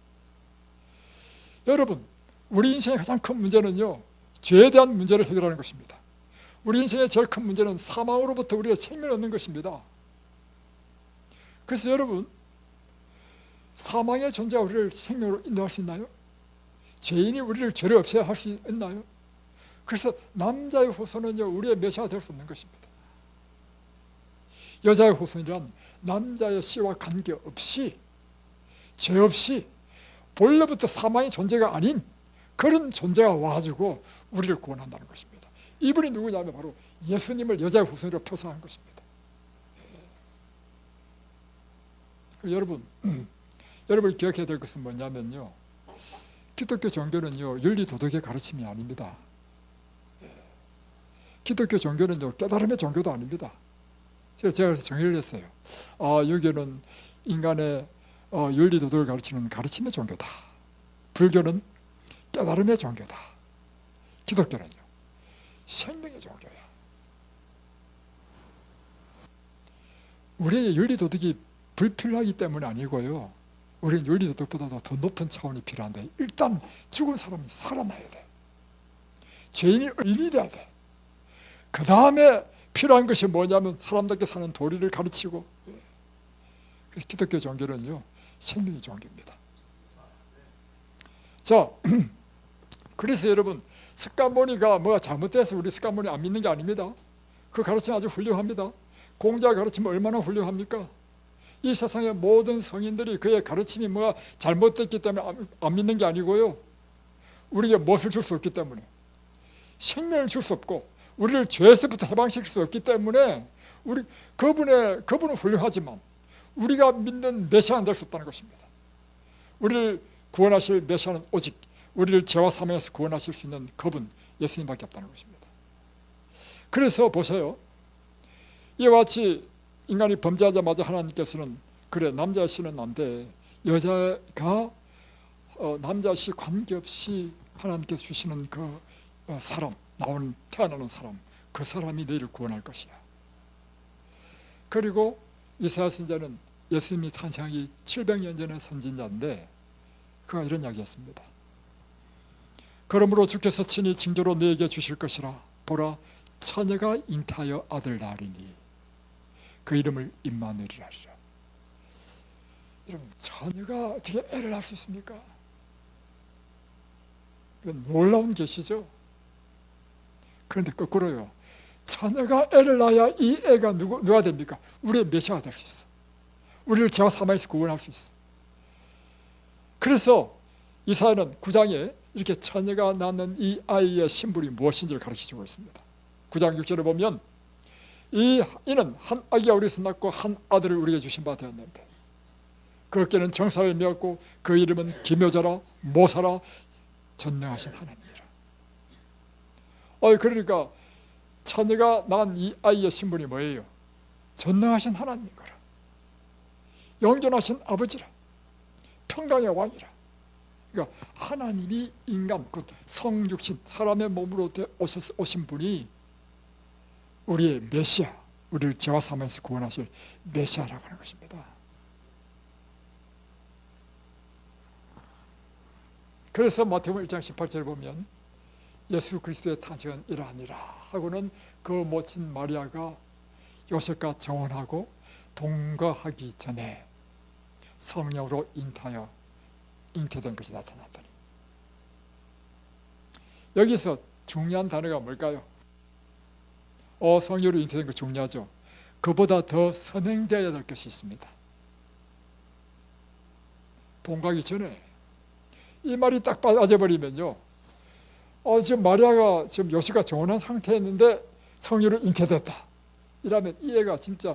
여러분, 우리 인생의 가장 큰 문제는요, 죄에 대한 문제를 해결하는 것입니다. 우리 인생의 제일 큰 문제는 사망으로부터 우리가 생명을 얻는 것입니다. 그래서 여러분, 사망의 존재가 우리를 생명으로 인도할 수 있나요? 죄인이 우리를 죄를 없애야 할 수 있나요? 그래서 남자의 후손은요, 우리의 메시아가 될 수 없는 것입니다. 여자의 후손이란 남자의 씨와 관계없이, 죄 없이 본래부터 사망의 존재가 아닌 그런 존재가 와가지고 우리를 구원한다는 것입니다. 이분이 누구냐면 바로 예수님을 여자의 후손으로 표상한 것입니다. 여러분 기억해야 될 것은 뭐냐면요, 기독교 종교는요 윤리 도덕의 가르침이 아닙니다. 기독교 종교는요 깨달음의 종교도 아닙니다. 제가 그래서 정의를 했어요. 여기는 인간의 윤리 도덕을 가르치는 가르침의 종교다. 불교는 깨달음의 종교다. 기독교는요 생명의 종교야. 우리의 윤리 도덕이 불필요하기 때문이 아니고요, 우리는 윤리 도덕보다도 더 높은 차원이 필요한데, 일단 죽은 사람이 살아나야 돼. 죄인이 의인이 돼야 돼. 그 다음에 필요한 것이 뭐냐면 사람답게 사는 도리를 가르치고. 그래서 기독교 종교는요 생명의 종교입니다. 자, 그래서 여러분, 스가모니가 뭐가 잘못돼서 우리 스가모니 안 믿는 게 아닙니다. 그 가르침 아주 훌륭합니다. 공자의 가르침은 얼마나 훌륭합니까? 이 세상의 모든 성인들이 그의 가르침이 뭐가 잘못됐기 때문에 안 믿는 게 아니고요, 우리에게 무엇을 줄 수 없기 때문에, 생명을 줄 수 없고 우리를 죄에서부터 해방시킬 수 없기 때문에 그분은 훌륭하지만 우리가 믿는 메시아는 될 수 없다는 것입니다. 우리를 구원하실 메시아는 오직 우리를 죄와 사망에서 구원하실 수 있는 그분 예수님밖에 없다는 것입니다. 그래서 보세요, 이와 같이 인간이 범죄하자마자 하나님께서는 그래 남자 씨는 안 돼, 여자가 남자 씨 관계없이 하나님께서 주시는 그 사람, 태어나는 사람, 그 사람이 너희를 구원할 것이야. 그리고 이사야 선지자는 예수님이 탄생하기 700년 전의 선지자인데 그가 이런 이야기했습니다. 그러므로 주께서 친히 징조로 너에게 주실 것이라. 보라, 처녀가 잉태하여 아들 낳으리니 그 이름을 임마누엘이라 하리라. 여러분, 처녀가 어떻게 애를 낳을 수 있습니까? 이건 놀라운 계시죠. 그런데 거꾸로요, 처녀가 애를 낳아야 이 애가 누가 됩니까? 우리의 메시아가 될 수 있어. 우리를 죄와 사망에서 구원할 수 있어. 그래서 이사야는 9장에 이렇게 처녀가 낳는 이 아이의 신분이 무엇인지를 가르쳐주고 있습니다. 9장 6절에 보면 이는 한 아기가 우리에서 낳고 한 아들을 우리에게 주신 바 되었는데 그 어깨는 정사를 메었고 그 이름은 기묘자라 모사라 전능하신 하나님이라. 그러니까 처녀가 낳은 이 아이의 신분이 뭐예요? 전능하신 하나님인 거라. 영존하신 아버지라. 평강의 왕이라. 그러니까 하나님이 인간, 곧 성육신, 사람의 몸으로 오신 분이 우리의 메시아, 우리를 죄와 사망에서 구원하실 메시아라고 하는 것입니다. 그래서 마태복음 1장 18절에 보면 예수 그리스도의 탄생은 이러하니라 하고는 그 모친 마리아가 요셉과 정혼하고 동거하기 전에 성령으로 잉태된 것이 나타났더니, 여기서 중요한 단어가 뭘까요? 성령으로 잉태된 거 중요하죠. 그보다 더 선행되어야 될 것이 있습니다. 동거하기 전에. 이 말이 딱 빠져버리면요, 지금 마리아가 지금 요셉과 정혼한 상태였는데 성령으로 잉태됐다 이러면 이 애가 진짜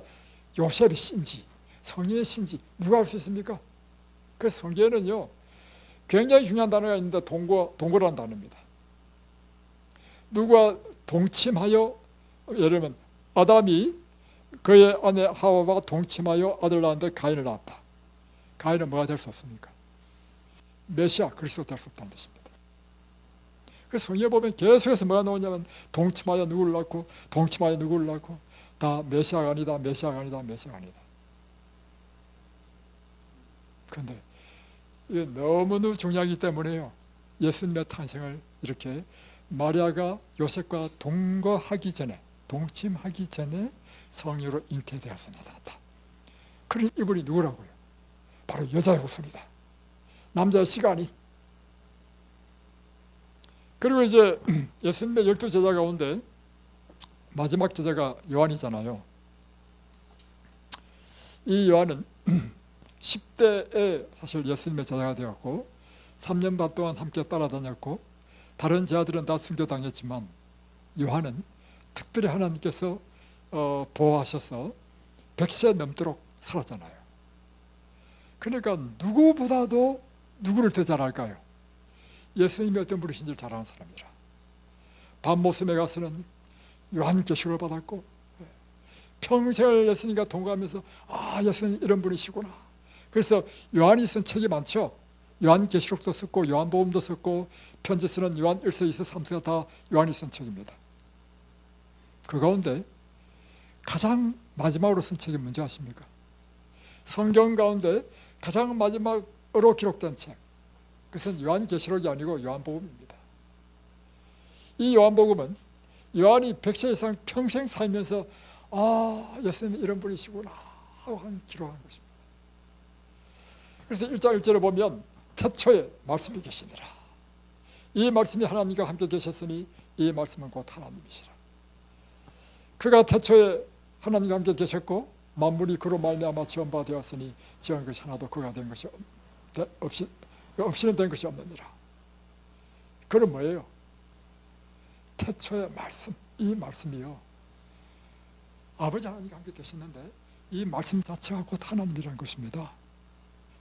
요셉의 신지 성령의 신지 누가 알 수 있습니까? 그래서 성경에는요 굉장히 중요한 단어가 있는데 동거라는 단어입니다. 누가 동침하여, 예를 들면 아담이 그의 아내 하와와 동침하여 아들을 낳았는데 가인을 낳았다. 가인은 뭐가 될 수 없습니까? 메시아 그리스도 될 수 없다는 뜻입니다. 그래서 성경에 보면 계속해서 뭐가 나오냐면 동침하여 누구를 낳고 동침하여 누구를 낳고 다 메시아가 아니다, 메시아가 아니다, 메시아가 아니다. 그런데 이게 너무너무 중요하기 때문에요. 예수님의 탄생을 이렇게 마리아가 요셉과 동거하기 전에, 동침하기 전에 성령으로 잉태되어서 나타났다. 그런 이분이 누구라고요? 바로 여자의 후손이다. 남자의 씨가 아닌. 그리고 이제 예수님의 12제자 가운데 마지막 제자가 요한이잖아요. 이 요한은 10대에 사실 예수님의 제자가 되었고 3년 반 동안 함께 따라다녔고 다른 제자들은 다 순교당했지만 요한은 특별히 하나님께서 보호하셔서 100세 넘도록 살았잖아요. 그러니까 누구보다도 누구를 더 잘 알까요? 예수님이 어떤 분이신지를 잘 아는 사람이라. 밤모섬에 가서는 요한계시록을 받았고 평생을 예수님과 동거하면서 예수님 이런 분이시구나. 그래서 요한이 쓴 책이 많죠. 요한계시록도 썼고 요한복음도 썼고 편지 쓰는 요한 1서 2서 3서가 다 요한이 쓴 책입니다. 그 가운데 가장 마지막으로 쓴 책이 뭔지 아십니까? 성경 가운데 가장 마지막으로 기록된 책, 그것은 요한계시록이 아니고 요한복음입니다. 이 요한복음은 요한이 100세 이상 평생 살면서 예수님이 이런 분이시구나 하고 기록한 것입니다. 그래서 1장 1절에 보면 태초에 말씀이 계시니라. 이 말씀이 하나님과 함께 계셨으니 이 말씀은 곧 하나님이시라. 그가 태초에 하나님과 함께 계셨고 만물이 그로 말미암아 지은 바 되었으니 지은 것이 하나도 그가 된 것이 없이는 된 것이 없느니라. 그건 뭐예요? 태초의 말씀, 이 말씀이요 아버지 하나님과 함께 계셨는데 이 말씀 자체가 곧 하나님이라는 것입니다.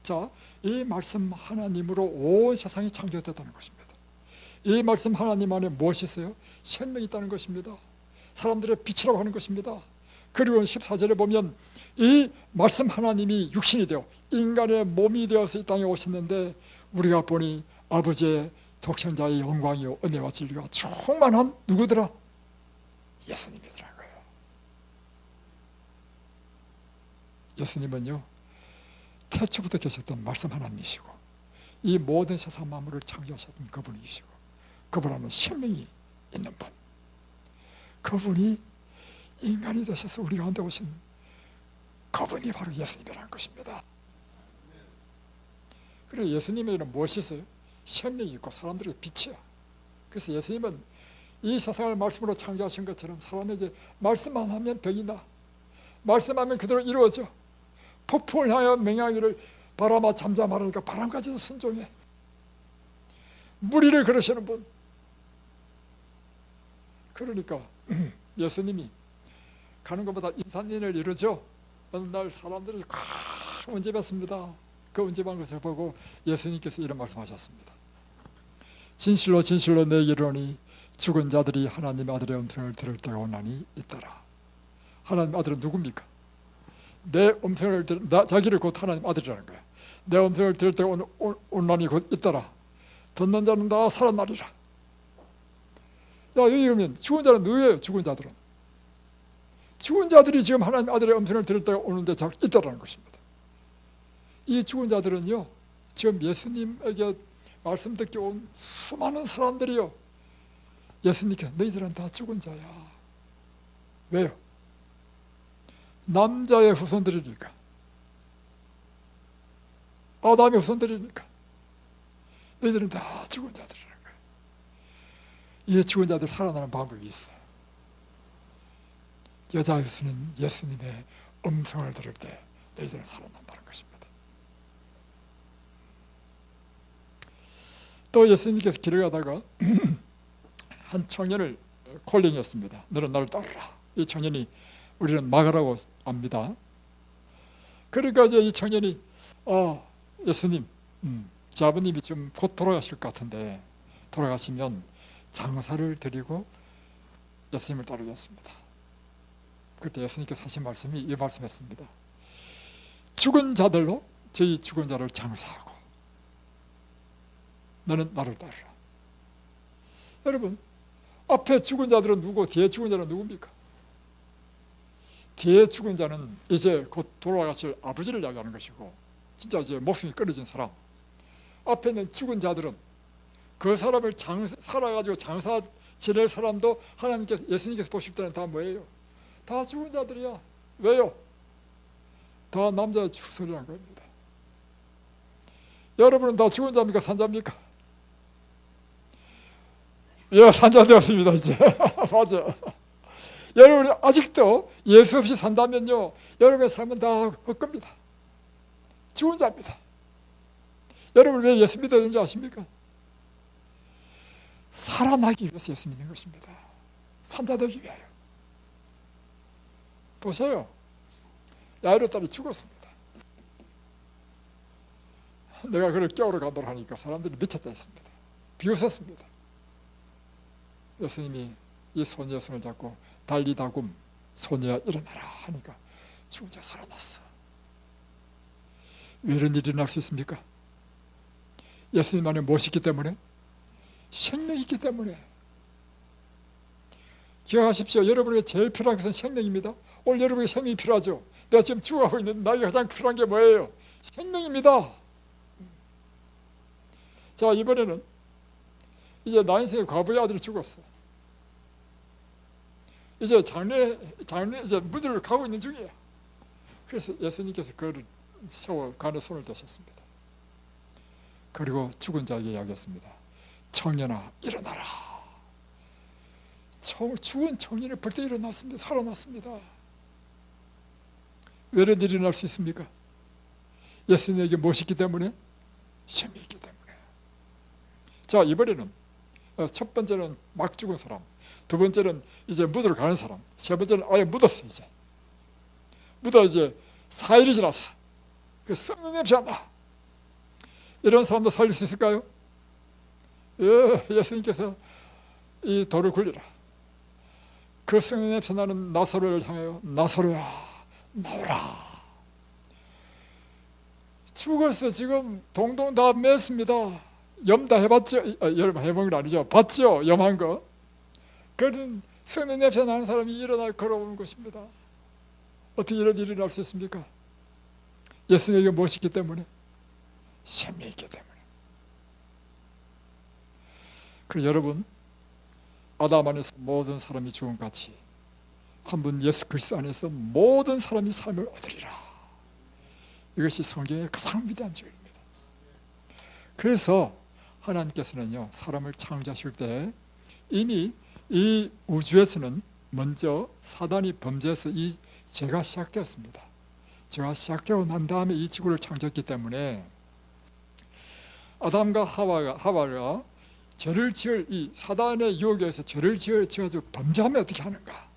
자, 이 말씀 하나님으로 온 세상이 창조됐다는 것입니다. 이 말씀 하나님 안에 무엇이 있어요? 생명이 있다는 것입니다. 사람들의 빛이라고 하는 것입니다. 그리고 14절에 보면 이 말씀 하나님이 육신이 되어 인간의 몸이 되어서 이 땅에 오셨는데 우리가 보니 아버지의 독생자의 영광이요 은혜와 진리가 충만한 누구더라? 예수님이더라고요. 예수님은요 태초부터 계셨던 말씀 하나님이시고 이 모든 세상 만물을 창조하셨던 그분이시고 그분 안에 생명이 있는 분, 그분이 인간이 되셔서 우리 가운데 오신 그분이 바로 예수님이라는 것입니다. 그리고 예수님에게는 무엇이 있어요? 생명이 있고 사람들에게 빛이야. 그래서 예수님은 이 세상을 말씀으로 창조하신 것처럼 사람에게 말씀만 하면 병이 나, 말씀하면 그대로 이루어져. 폭풍을 향하여 맹하기를 바람아 잠잠하라니까 바람까지도 순종해. 무리를 걸으시는 분. 그러니까 예수님이 가는 것보다 인산인을 이루죠. 어느 날 사람들이 꽉 운집했습니다. 그 운집한 것을 보고 예수님께서 이런 말씀하셨습니다. 진실로 진실로 내게 이르노니 죽은 자들이 하나님 아들의 음성을 들을 때가 오나니 있더라. 하나님 아들은 누굽니까? 내 음성을 자기를 곧 하나님 아들이라는 거야. 내 음성을 들을 때가 오나니 곧 있더라. 듣는 자는 다 살아나리라. 여기 보면 죽은 자는 누구예요? 죽은 자들은 죽은 자들이 지금 하나님 아들의 음성을 들을 때가 오는데 있다라는 것입니다. 이 죽은 자들은요 지금 예수님에게 말씀 듣기 온 수많은 사람들이요 예수님께서 너희들은 다 죽은 자야. 왜요? 남자의 후손들이니까, 아담의 후손들이니까 너희들은 다 죽은 자들이라는 거예요. 이 죽은 자들 살아나는 방법이 있어요. 여자 예수는 예수님의 음성을 들을 때 너희들은 살아난다는 것입니다. 또 예수님께서 길을 가다가 한 청년을 콜링했습니다. 너는 나를 따르라. 이 청년이 우리는 마가라고 압니다. 그러니까 이제 이 청년이 예수님, 아버님이 좀 곧 돌아가실 것 같은데 돌아가시면 장사를 드리고 예수님을 따르겠습니다. 그때 예수님께서 하신 말씀이 이 말씀이었습니다. 죽은 자들로 저희 죽은 자를 장사하고 너는 나를 따르라. 여러분, 앞에 죽은 자들은 누구, 뒤에 죽은 자는 누굽니까? 뒤에 죽은 자는 이제 곧 돌아가실 아버지를 이야기하는 것이고, 진짜 이제 목숨이 끊어진 사람. 앞에 있는 죽은 자들은 그 사람을 살아가지고 장사 지낼 사람도 하나님께서, 예수님께서 보실 때는 다 뭐예요? 다 죽은 자들이야. 왜요? 다 남자의 축설이라는 겁니다. 여러분은 다 죽은 자입니까? 산자입니까? 예, 산자 되었습니다 이제. 맞아. 여러분이 아직도 예수 없이 산다면요, 여러분의 삶은 다 헛겁니다. 죽은 자입니다. 여러분 왜 예수 믿어야 되는지 아십니까? 살아나기 위해서 예수 믿는 것입니다. 산자 되기 위하여. 보세요. 야이로 딸이 죽었습니다. 내가 그를 깨우러 가도록 하니까 사람들이 미쳤다 했습니다. 비웃었습니다. 예수님이 이 소녀의 손을 잡고 달리다굼 소녀야 일어나라 하니까 죽은 자가 살아났어. 왜 이런 일이 일어날 수 있습니까? 예수님 안에 무엇이 있기 때문에? 생명이 있기 때문에. 기억하십시오. 여러분에게 제일 필요한 것은 생명입니다. 오늘 여러분에게 생명이 필요하죠. 내가 지금 죽어가고 있는 나에게 가장 필요한 게 뭐예요? 생명입니다. 자, 이번에는 이제 나 인생의 과부의 아들이 죽었어. 이제 장례 이제 무드를 가고 있는 중이에요. 그래서 예수님께서 그를 세워 간에 손을 대셨습니다. 그리고 죽은 자에게 이야기했습니다. 청년아 일어나라. 죽은 청년이 벌써 일어났습니다. 살아났습니다. 왜 이런 일이 일어날 수 있습니까? 예수님에게 무엇이 있기 때문에? 생명이 있기 때문에. 자, 이번에는 첫 번째는 막 죽은 사람, 두 번째는 이제 묻으러 가는 사람, 세 번째는 아예 묻었어. 이제 묻어 이제 4일이 지났어. 그 썩는 냄새가 나. 이런 사람도 살릴 수 있을까요? 예, 예수님께서 이 돌을 굴리라. 그 썩는 냄새 나는 나사로를 향하여 나사로야 나오라. 죽었어. 지금 동동 다 맸습니다. 염 다 해봤죠? 여러분 해본 건 아니죠. 봤죠? 염한 거. 그런 썩는 냄새 나는 사람이 일어나 걸어오는 것입니다. 어떻게 이런 일이 날 수 있습니까? 예수님에게 무엇이 있기 때문에? 생명이 있기 때문에. 그래서 여러분, 아담 안에서 모든 사람이 죽은 같이 한 분 예수 그리스도 안에서 모든 사람이 삶을 얻으리라. 이것이 성경의 가장 위대한 진리입니다. 그래서 하나님께서는요, 사람을 창조하실 때 이미 이 우주에서는 먼저 사단이 범죄해서 이 죄가 시작되었습니다. 죄가 시작되고 난 다음에 이 지구를 창조했기 때문에 아담과 하와가 죄를 지을 이 사단의 유혹에 의해서 죄를 지어가지고 범죄하면 어떻게 하는가?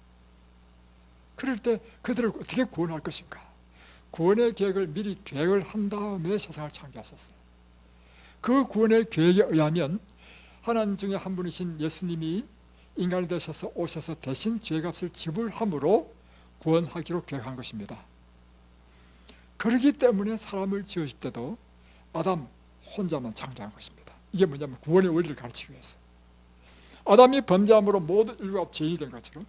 그럴 때 그들을 어떻게 구원할 것인가? 구원의 계획을 미리 계획을 한 다음에 세상을 창조하셨어요. 그 구원의 계획에 의하면 하나님 중에 한 분이신 예수님이 인간이 되셔서 오셔서 대신 죄값을 지불함으로 구원하기로 계획한 것입니다. 그렇기 때문에 사람을 지으실 때도 아담 혼자만 창조한 것입니다. 이게 뭐냐면 구원의 원리를 가르치기 위해서. 아담이 범죄함으로 모든 인류가 죄인이 된 것처럼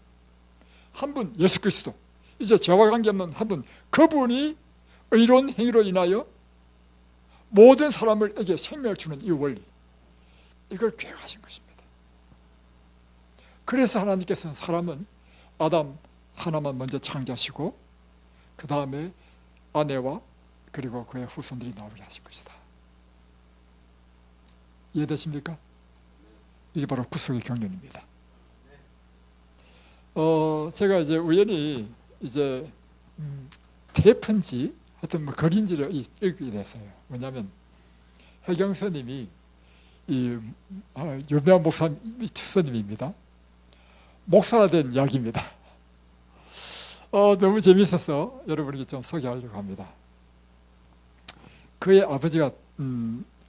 한 분 예수 그리스도, 이제 죄와 관계없는 한 분, 그분이 의로운 행위로 인하여 모든 사람에게 생명을 주는 이 원리, 이걸 계획하신 것입니다. 그래서 하나님께서는 사람은 아담 하나만 먼저 창조하시고 그 다음에 아내와 그리고 그의 후손들이 나오게 하신 것이다. 이해되십니까? 이게 바로 구속의 경륜입니다. 제가 이제 우연히 이제 테이프인지 하여튼 뭐 글인지를 읽게 됐어요. 뭐냐면 해경 스님이 이 유명한 목사 스님입니다. 목사가 된 이야기입니다. 너무 재미있어서 여러분에게 좀 소개하려고 합니다. 그의 아버지가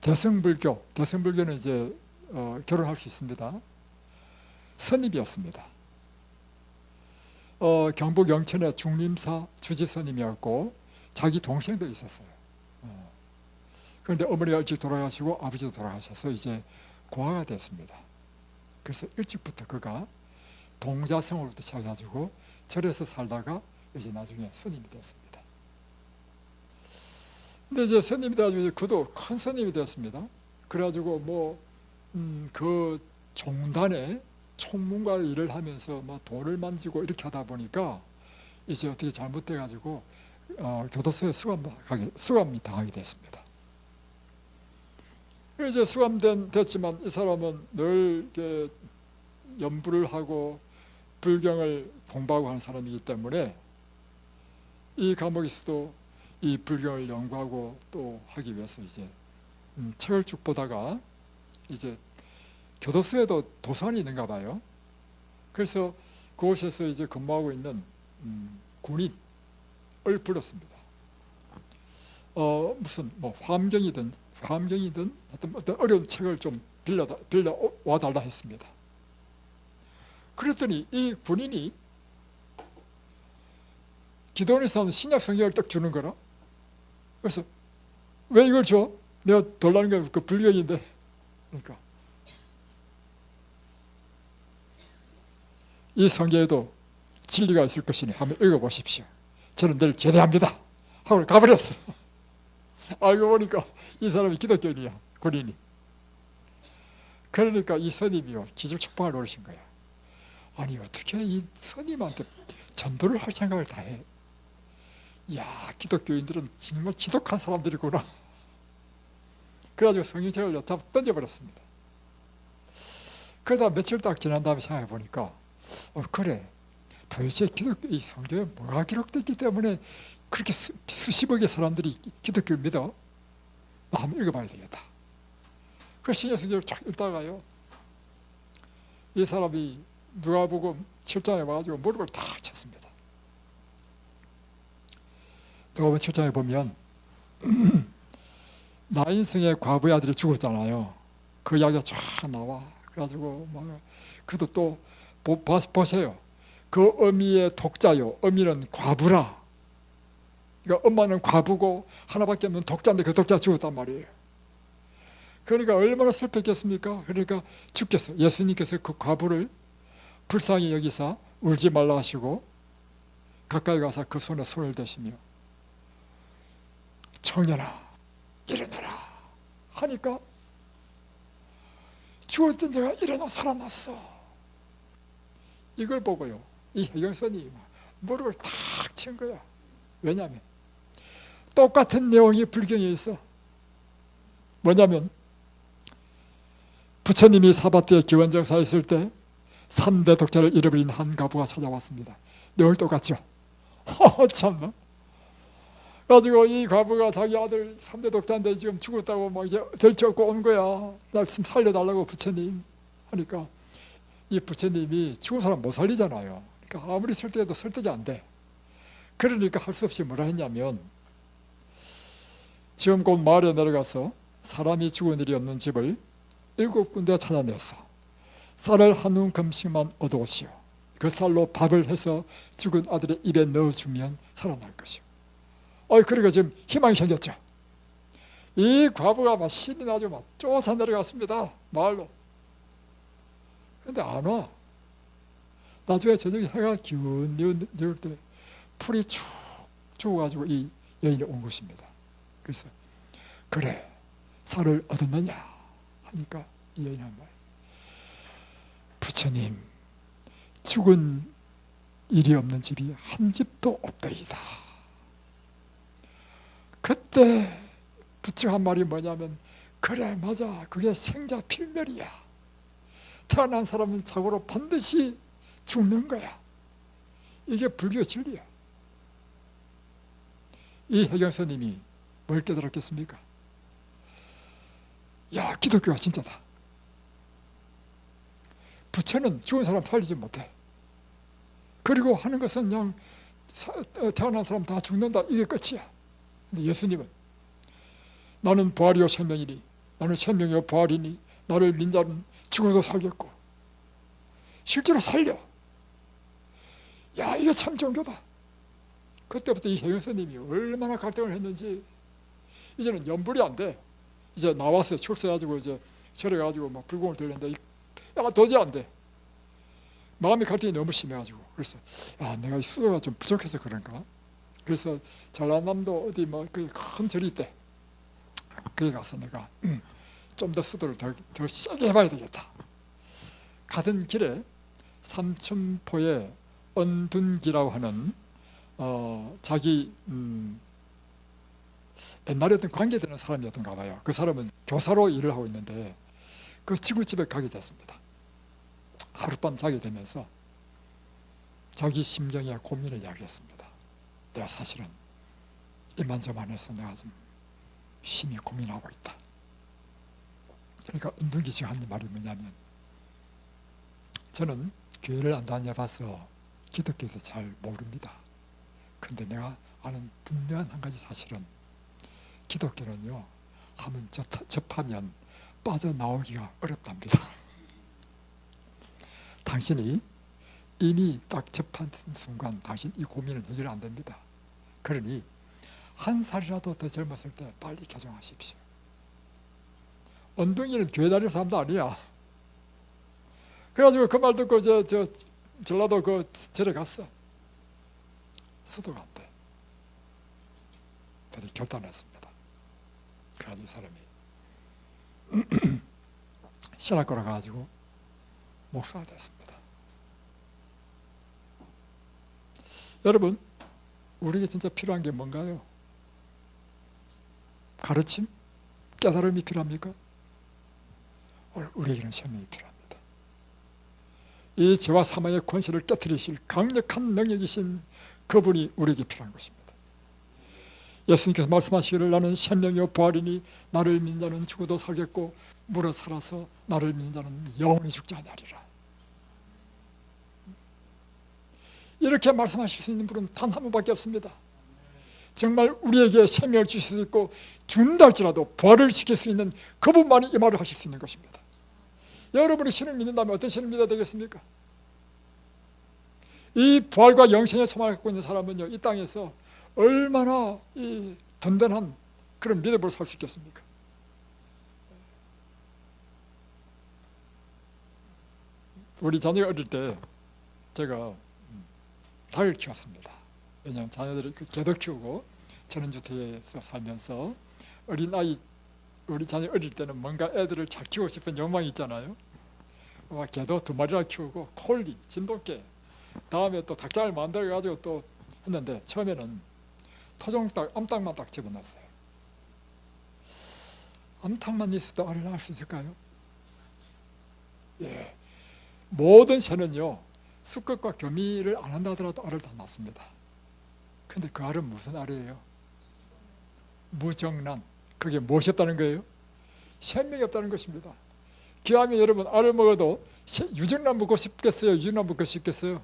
대승불교는 이제 결혼할 수 있습니다. 스님이었습니다. 경북 영천의 중림사 주지 스님이었고 자기 동생도 있었어요. 그런데 어머니가 일찍 돌아가시고 아버지도 돌아가셔서 이제 고아가 됐습니다. 그래서 일찍부터 그가 동자성으로부터 시작해가지고 절에서 살다가 이제 나중에 스님이 됐습니다. 근데 이제 스님이 돼가지고 그도 큰 스님이 됐습니다. 그래가지고 그 종단에 총무과 일을 하면서 막 돌을 만지고 이렇게 하다 보니까 이제 어떻게 잘못돼가지고 교도소에 수감이 당하게 됐습니다. 이제 됐지만 이 사람은 늘 이렇게 연부를 하고 불경을 공부하고 하는 사람이기 때문에 이 감옥에서도 이 불경을 연구하고 또 하기 위해서 이제 책을 쭉 보다가 이제 교도소에도 도서관이 있는가 봐요. 그래서 그곳에서 이제 근무하고 있는 군인을 불렀습니다. 무슨 화엄경이든 어떤 어려운 책을 좀 빌려 와달라 했습니다. 그랬더니 이 군인이 기도원에서 하는 신약 성경을 딱 주는 거라. 그래서 왜 이걸 줘? 내가 돌라는 건 그 불경인데. 그러니까 이 성경에도 진리가 있을 것이니 한번 읽어보십시오. 저는 내일 제대합니다 하고 가버렸어. 알고 보니까 이 사람이 기독교인이야, 군인이. 그러니까 이 스님이요 기절촉방을 노리신 거야. 아니 어떻게 이 스님한테 전도를 할 생각을 다 해? 이야, 기독교인들은 정말 지독한 사람들이구나. 그래가지고 성경책을 여기다 던져버렸습니다. 그러다 며칠 딱 지난 다음에 생각해 보니까 그래, 도대체 기독교 이 성경에 뭐가 기록됐기 때문에 그렇게 수십억의 사람들이 기독교를 믿어? 나 한번 읽어봐야 되겠다. 그래서 신약 성경을 쫙 읽다가요, 이 사람이 누가복음 7장에 와가지고 무릎을 탁 쳤습니다. 누가복음 7장에 보면 나인성의 과부의 아들이 죽었잖아요. 그 이야기가 쫙 나와. 그래가지고 그래도 또 보세요. 그 어미의 독자요. 어미는 과부라. 그러니까 엄마는 과부고 하나밖에 없는 독자인데 그 독자 죽었단 말이에요. 그러니까 얼마나 슬펐겠습니까? 그러니까 죽겠어. 예수님께서 그 과부를 불쌍히 여기사 울지 말라 하시고 가까이 가서 그 손에 손을 대시며 청년아 일어나라 하니까 죽었던 자가 일어나 살아났어. 이걸 보고요, 이 해경선이 무릎을 탁 친 거야. 왜냐하면 똑같은 내용이 불경에 있어. 뭐냐면 부처님이 사바트에 기원정사에 있을 때 3대 독자를 잃어버린 한 과부가 찾아왔습니다. 내용이 똑같죠? 참나. 그래가지고 이 과부가 자기 아들 3대 독자인데 지금 죽었다고 막 이제 들쳐갖고 온 거야. 나 좀 살려달라고 부처님 하니까 이 부처님이 죽은 사람 못 살리잖아요. 그러니까 아무리 설득해도 설득이 안 돼. 그러니까 할 수 없이 뭐라 했냐면 지금 곧 마을에 내려가서 사람이 죽은 일이 없는 집을 7군데 찾아내서 쌀을 한 움큼씩만 얻어오시오. 그 쌀로 밥을 해서 죽은 아들의 입에 넣어주면 살아날 것이오. 그러니까 지금 희망이 생겼죠. 이 과부가 막 신이 나죠. 막 쫓아 내려갔습니다, 마을로. 근데 안 와. 나중에 저녁에 해가 기운기운 내릴 때 풀이 축 죽어가지고 이 여인이 온 것입니다. 그래서 그래, 쌀을 얻었느냐 하니까 이 여인이 한 말, 부처님 죽은 일이 없는 집이 한 집도 없더이다. 그때 부처 한 말이 뭐냐면, 그래 맞아, 그게 생자 필멸이야. 태어난 사람은 자고로 반드시 죽는 거야. 이게 불교 진리야. 이 해경스님이 뭘 깨달았겠습니까? 야, 기독교가 진짜다. 부처는 죽은 사람 살리지 못해. 그리고 하는 것은 그냥 태어난 사람 다 죽는다, 이게 끝이야. 근데 예수님은 나는 부활이요 생명이니, 나는 생명이요 부활이니, 나를 믿는 자는 죽어도 살겠고, 실제로 살려. 야, 이게 참 종교다. 그때부터 이 해경스님이 얼마나 갈등을 했는지 이제는 염불이 안 돼. 이제 나왔어요. 출세해가지고 이제 절에 가지고 막 불공을 들렸는데 약간 도저히 안 돼. 마음의 갈등이 너무 심해가지고. 그래서 내가 이 수도가 좀 부족해서 그런가. 그래서 전라남도 어디 뭐 큰 절이 있대. 거기 가서 내가 좀 더 수도를 더 세게 해봐야 되겠다. 가던 길에 삼천포에 언둔기라고 하는 자기 옛날에 어떤 관계되는 사람이었던가 봐요. 그 사람은 교사로 일을 하고 있는데 그 친구집에 가게 됐습니다. 하룻밤 자게 되면서 자기 심경의 고민을 이야기했습니다. 내가 사실은 이만저만해서 내가 좀 심히 고민하고 있다. 그러니까 은둔기 씨가 한 말이 뭐냐면, 저는 교회를 안 다녀봐서 기독교에서 잘 모릅니다. 그런데 내가 아는 분명한 한 가지 사실은, 기독교는요, 한번 접하면 빠져나오기가 어렵답니다. 당신이 이미 딱 접한 순간 당신 이 고민은 해결 안 됩니다. 그러니 한 살이라도 더 젊었을 때 빨리 개종하십시오. 언둥이는 교회 다니는 사람도 아니야. 그래가지고 그 말 듣고 저 전라도 그 절에 갔어. 수도가 안 돼. 그래서 결단했습니다. 그래가지고 이 사람이 신학교로 가가지고 목사가 됐습니다. 여러분, 우리에게 진짜 필요한 게 뭔가요? 가르침? 깨달음이 필요합니까? 우리에게는 생명이 필요합니다. 이 죄와 사망의 권세를 깨뜨리실 강력한 능력이신 그분이 우리에게 필요한 것입니다. 예수님께서 말씀하시기를 나는 생명이요 부활이니 나를 믿는 자는 죽어도 살겠고 물어 살아서 나를 믿는 자는 영원히 죽지 아니하리라. 이렇게 말씀하실 수 있는 분은 단 한 분밖에 없습니다. 정말 우리에게 생명을 주실 수 있고 준다 할지라도 부활을 시킬 수 있는 그분만이 이 말을 하실 수 있는 것입니다. 여러분이 신을 믿는다면 어떤 신을 믿어야 되겠습니까? 이 부활과 영생의 소망을 갖고 있는 사람은요, 이 땅에서 얼마나 이 든든한 그런 믿음으로 살 수 있겠습니까? 우리 자녀가 어릴 때 제가 닭을 키웠습니다. 왜냐하면 자녀들이 개도 키우고 전원주택에서 살면서 우리 자녀 어릴 때는 뭔가 애들을 잘 키우고 싶은 욕망이 있잖아요. 개도 2마리나 키우고 콜리, 진돗개, 다음에 또 닭장을 만들어가지고 또 했는데 처음에는 토종닭, 암탉만 딱 집어넣었어요. 암탉만 있어도 알을 낳을 수 있을까요? 예, 모든 새는요 수컷과 교미를 안 한다 하더라도 알을 다 낳습니다. 근데 그 알은 무슨 알이에요? 무정란. 그게 무엇이 없다는 거예요? 생명이 없다는 것입니다. 기왕에 여러분 알을 먹어도 유정란 먹고 싶겠어요? 유정란 먹고 싶겠어요?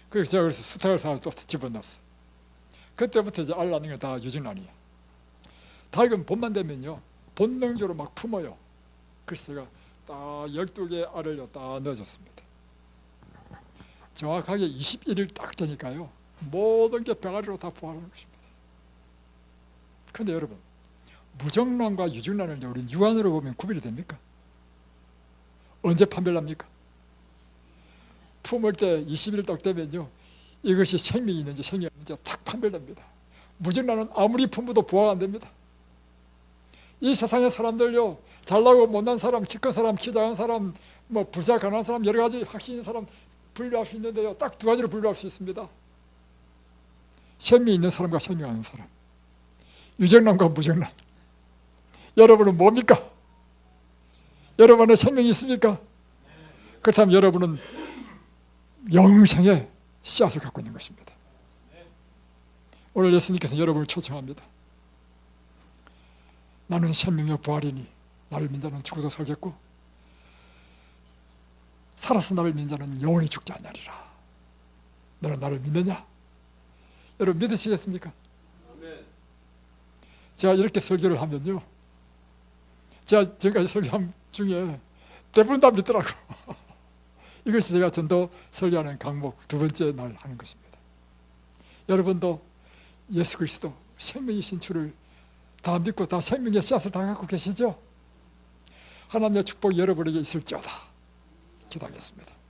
그래서 제가 수탉을 사서 또 집어넣었어요. 그때부터 이제 알 낳는 게 다 유정란이에요. 닭은 봄만 되면요 본능적으로 막 품어요. 그래서 제가 딱 12개의 알을 딱 넣어줬습니다. 정확하게 21일 딱 되니까요 모든 게 병아리로 다 부활하는 것입니다. 그런데 여러분, 무정란과 유정란을 우리 육안으로 보면 구별이 됩니까? 언제 판별합니까? 품을 때 20일 딱 되면요 이것이 생명이 있는지 생명이 없는지 딱 판별됩니다. 무정란은 아무리 품어도 부화가 안 됩니다. 이 세상의 사람들요 잘나고 못난 사람, 키 큰 사람, 키 작은 사람, 뭐 부자 가난한 사람, 여러 가지 학식 있는 사람 분류할 수 있는데요 딱 2가지로 분류할 수 있습니다. 생명이 있는 사람과 생명 없는 사람, 유정란과 무정란. 여러분은 뭡니까? 여러분의 생명이 있습니까? 그렇다면 여러분은 영생의 씨앗을 갖고 있는 것입니다. 오늘 예수님께서는 여러분을 초청합니다. 나는 생명의 부활이니 나를 믿는 자는 죽어도 살겠고 살아서 나를 믿는 자는 영원히 죽지 않으리라. 너는 나를 믿느냐? 여러분 믿으시겠습니까? 제가 이렇게 설교를 하면요 제가 지금까지 설교한 중에 대부분 다 믿더라고. 이것이 제가 전도 설교하는 강목 2번째 날 하는 것입니다. 여러분도 예수 그리스도 생명이신 주를 다 믿고 다 생명의 씨앗을 다 갖고 계시죠? 하나님의 축복이 여러분에게 있을지어다. 기도하겠습니다.